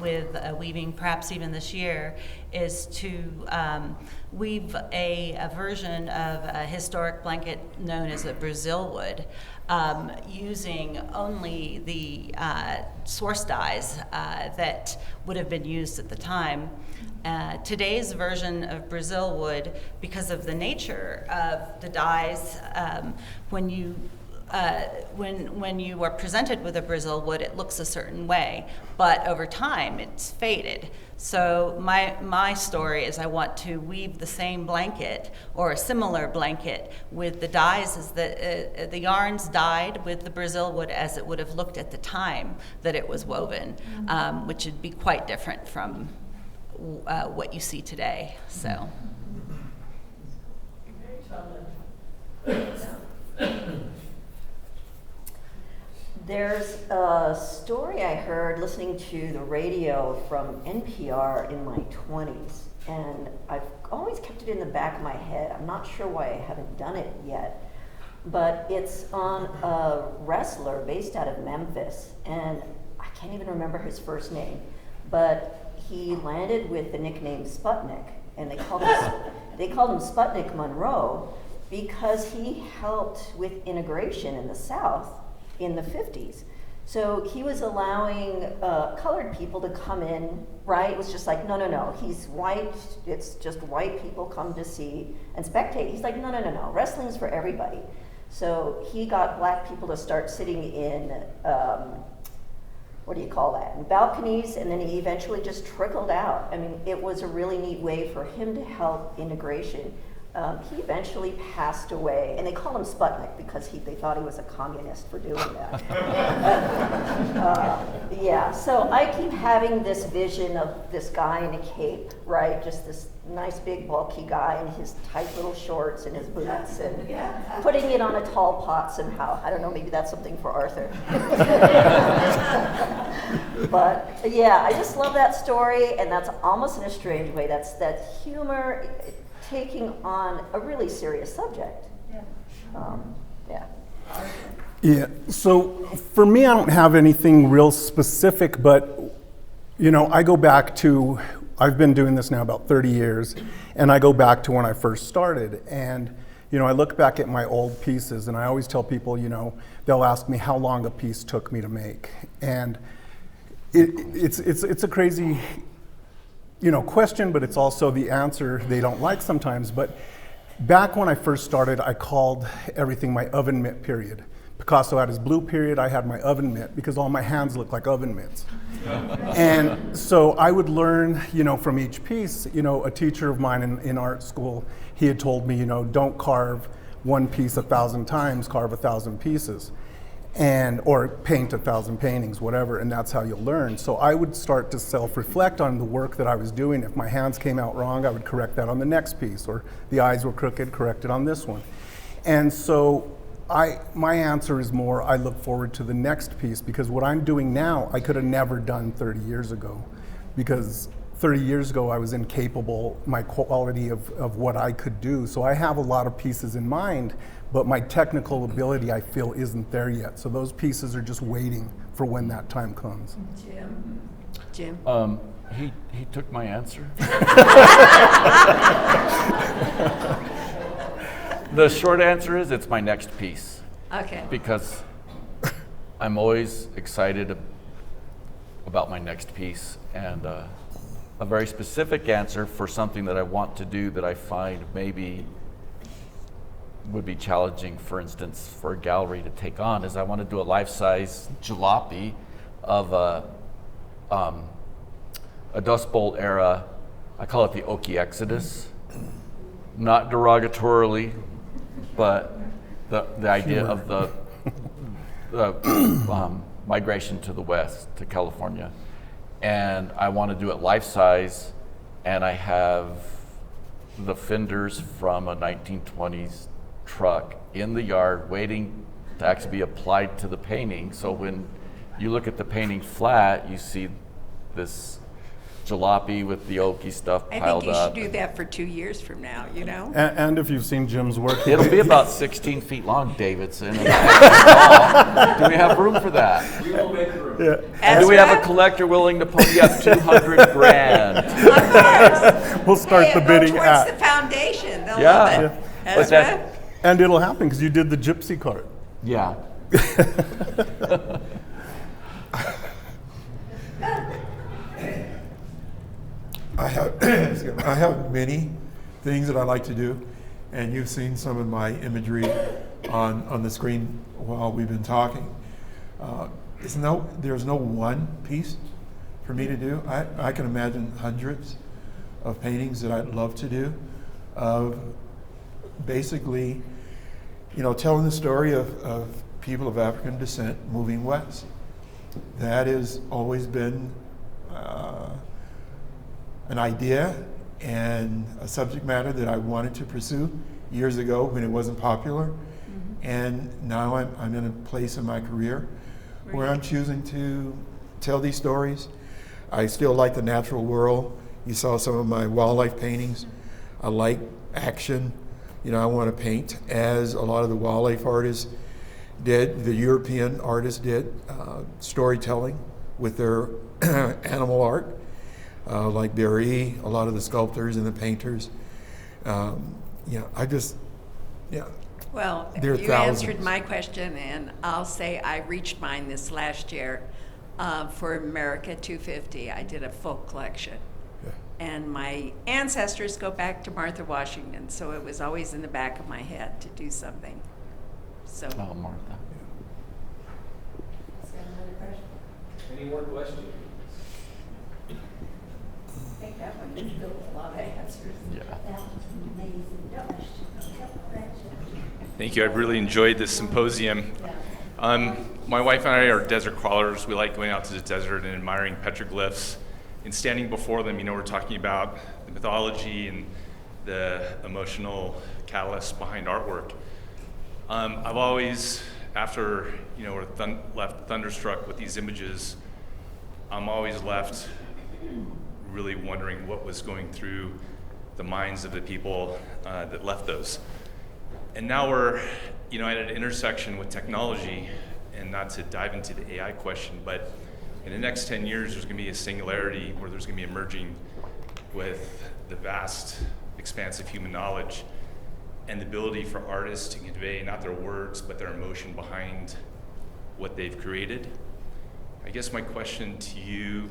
with weaving, perhaps even this year, is to weave a version of a historic blanket known as a Brazil wood, using only the source dyes that would have been used at the time. Today's version of Brazil wood, because of the nature of the dyes, when you are presented with a Brazil wood, it looks a certain way, but over time it's faded. So my story is I want to weave the same blanket or a similar blanket with the dyes as the yarns dyed with the Brazil wood as it would have looked at the time that it was woven, which would be quite different from what you see today. So. There's a story I heard listening to the radio from NPR in my 20s, and I've always kept it in the back of my head. I'm not sure why I haven't done it yet, but it's on a wrestler based out of Memphis, and I can't even remember his first name, but he landed with the nickname Sputnik, and they called him Sputnik Monroe because he helped with integration in the South in the 50s. So he was allowing colored people to come in, right? It was just like, no, he's white, it's just white people come to see and spectate. He's like, no, wrestling's for everybody. So he got black people to start sitting in, what do you call that, in balconies, and then he eventually just trickled out. I mean, it was a really neat way for him to help integration. He eventually passed away, and they call him Sputnik because they thought he was a communist for doing that. Yeah, so I keep having this vision of this guy in a cape, right? Just this nice big bulky guy in his tight little shorts and his boots, and putting it on a tall pot somehow. I don't know, maybe that's something for Arthur. But yeah, I just love that story, and that's almost in a strange way. That's that humor taking on a really serious subject. Yeah, so for me, I don't have anything real specific, but, you know, I go back to, I've been doing this now about 30 years, and I go back to when I first started, and, you know, I look back at my old pieces, and I always tell people, you know, they'll ask me how long a piece took me to make, and it's a crazy, you know, question, but it's also the answer they don't like sometimes. But back when I first started, I called everything my oven mitt period. Picasso had his blue period, I had my oven mitt, because all my hands look like oven mitts. And so I would learn, you know, from each piece. You know, a teacher of mine in art school, he had told me, you know, don't carve one piece 1,000 times, carve 1,000 pieces. Or paint 1,000 paintings, whatever, and that's how you'll learn. So I would start to self-reflect on the work that I was doing. If my hands came out wrong, I would correct that on the next piece, or the eyes were crooked, correct it on this one. And so my answer is more, I look forward to the next piece, because what I'm doing now, I could have never done 30 years ago. Because 30 years ago, I was incapable, my quality of what I could do. So I have a lot of pieces in mind, but my technical ability, I feel, isn't there yet. So those pieces are just waiting for when that time comes. Jim? He took my answer. The short answer is it's my next piece. Okay. Because I'm always excited about my next piece, and a very specific answer for something that I want to do that I find maybe would be challenging, for instance, for a gallery to take on, is I want to do a life-size jalopy of a Dust Bowl era, I call it the Okie Exodus, not derogatorily, but the idea of the migration to the west, to California. And I want to do it life-size, and I have the fenders from a 1920s truck in the yard waiting to actually be applied to the painting. So when you look at the painting flat, you see this jalopy with the oaky stuff I piled think you up. should do that for 2 years from now, you know? And if you've seen Jim's work, It'll be about 16 feet long, Davidson. And extra tall. Do we have room for that? We will make room. yeah. Do we have a collector willing to pony up $200 grand? Of course. We'll start Hey, the go bidding towards at. the foundation. They'll Yeah. love it. But Ezra? that- And it'll happen because you did the gypsy cart. Yeah. I have many things that I like to do, and you've seen some of my imagery on the screen while we've been talking. There's no one piece for me to do. I can imagine hundreds of paintings that I'd love to do, of basically, telling the story of people of African descent moving west. That has always been an idea and a subject matter that I wanted to pursue years ago when it wasn't popular. Mm-hmm. And now I'm in a place in my career where I'm choosing to tell these stories. I still like the natural world. You saw some of my wildlife paintings. I like action. I want to paint as a lot of the wildlife artists did, the European artists did, storytelling with their animal art. Like Barry, a lot of the sculptors and the painters. Well, you thousands. answered my question, and I'll say I reached mine this last year for America 250. I did a full collection. Yeah. And my ancestors go back to Martha Washington, so it was always in the back of my head to do something. So. Oh, Martha. Any more questions? I think that one just built a lot of answers. Yeah. That was amazing. Thank you. I've really enjoyed this symposium. My wife and I are desert crawlers. We like going out to the desert and admiring petroglyphs. And standing before them, we're talking about the mythology and the emotional catalyst behind artwork. I've always, after we're left thunderstruck with these images, I'm always left really wondering what was going through the minds of the people that left those. And now we're at an intersection with technology, and not to dive into the AI question, but in the next 10 years, there's going to be a singularity where there's going to be emerging with the vast expanse of human knowledge and the ability for artists to convey not their words, but their emotion behind what they've created. I guess my question to you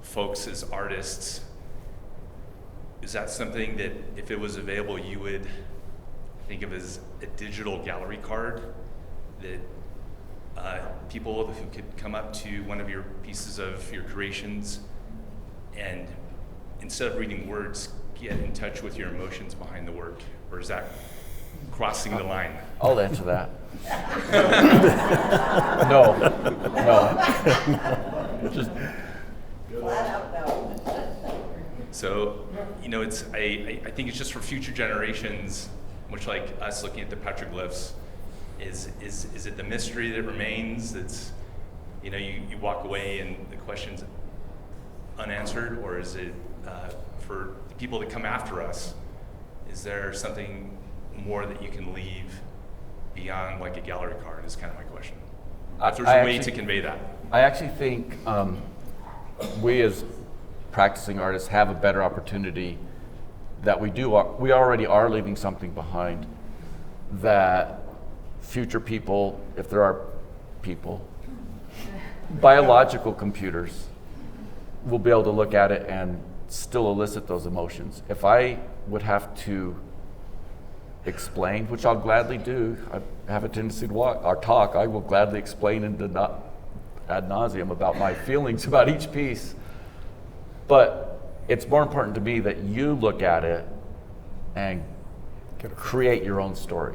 folks as artists, is that something that if it was available, you would think of as a digital gallery card that people who could come up to one of your pieces of your creations and instead of reading words, get in touch with your emotions behind the work? Or is that crossing the line? I'll answer that. No. Just Flat out no. So, I think it's just for future generations, much like us looking at the petroglyphs, is it the mystery that remains that's, you walk away and the questions unanswered, or is it for the people that come after us? Is there something more that you can leave beyond like a gallery card? Is kind of my question. If there's a way to convey that. I actually think we as practicing artists have a better opportunity that we already are leaving something behind that future people, if there are people, biological computers will be able to look at it and still elicit those emotions. If I would have to explain, which I'll gladly do, I have a tendency to talk, I will gladly explain ad nauseum about my feelings about each piece. But it's more important to me that you look at it and create your own story.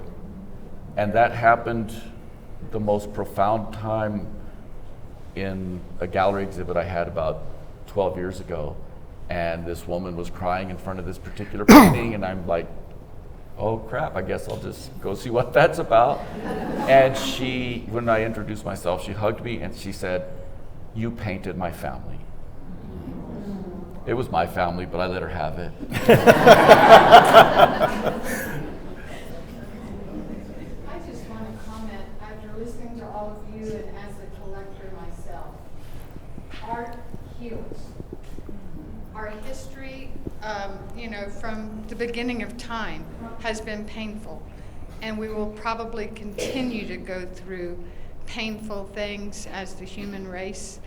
And that happened the most profound time in a gallery exhibit I had about 12 years ago. And this woman was crying in front of this particular painting, and I'm like, oh crap, I guess I'll just go see what that's about. And she, when I introduced myself, she hugged me and she said, "You painted my family." It was my family, but I let her have it. I just want to comment, after listening to all of you and as a collector myself, art heals. Our history, from the beginning of time has been painful, and we will probably continue to go through painful things as the human race,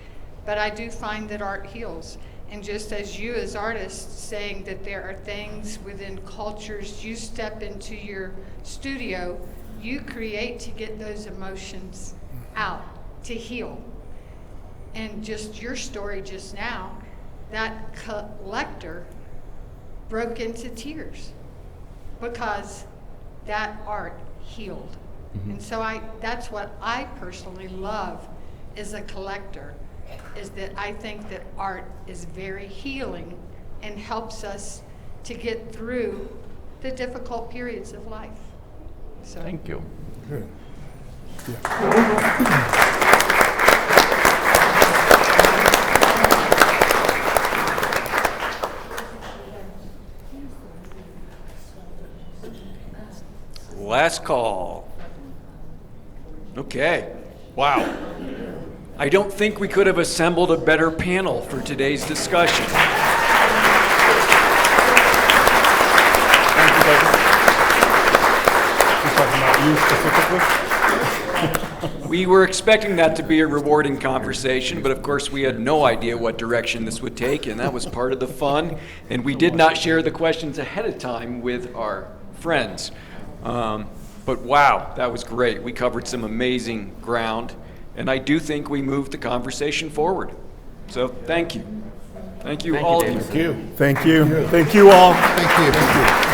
but I do find that art heals. And just as you as artists saying that there are things within cultures, you step into your studio, you create to get those emotions out, to heal. And just your story just now, that collector broke into tears because that art healed. Mm-hmm. And so that's what I personally love as a collector, is that I think that art is very healing and helps us to get through the difficult periods of life. So. Thank you. Good. Last call. Okay. Wow. I don't think we could have assembled a better panel for today's discussion. We were expecting that to be a rewarding conversation, but of course we had no idea what direction this would take, and that was part of the fun. And we did not share the questions ahead of time with our friends. But wow, that was great. We covered some amazing ground, and I do think we moved the conversation forward. So thank you. Thank you all of you. Thank you. Thank you. Thank you all. Thank you.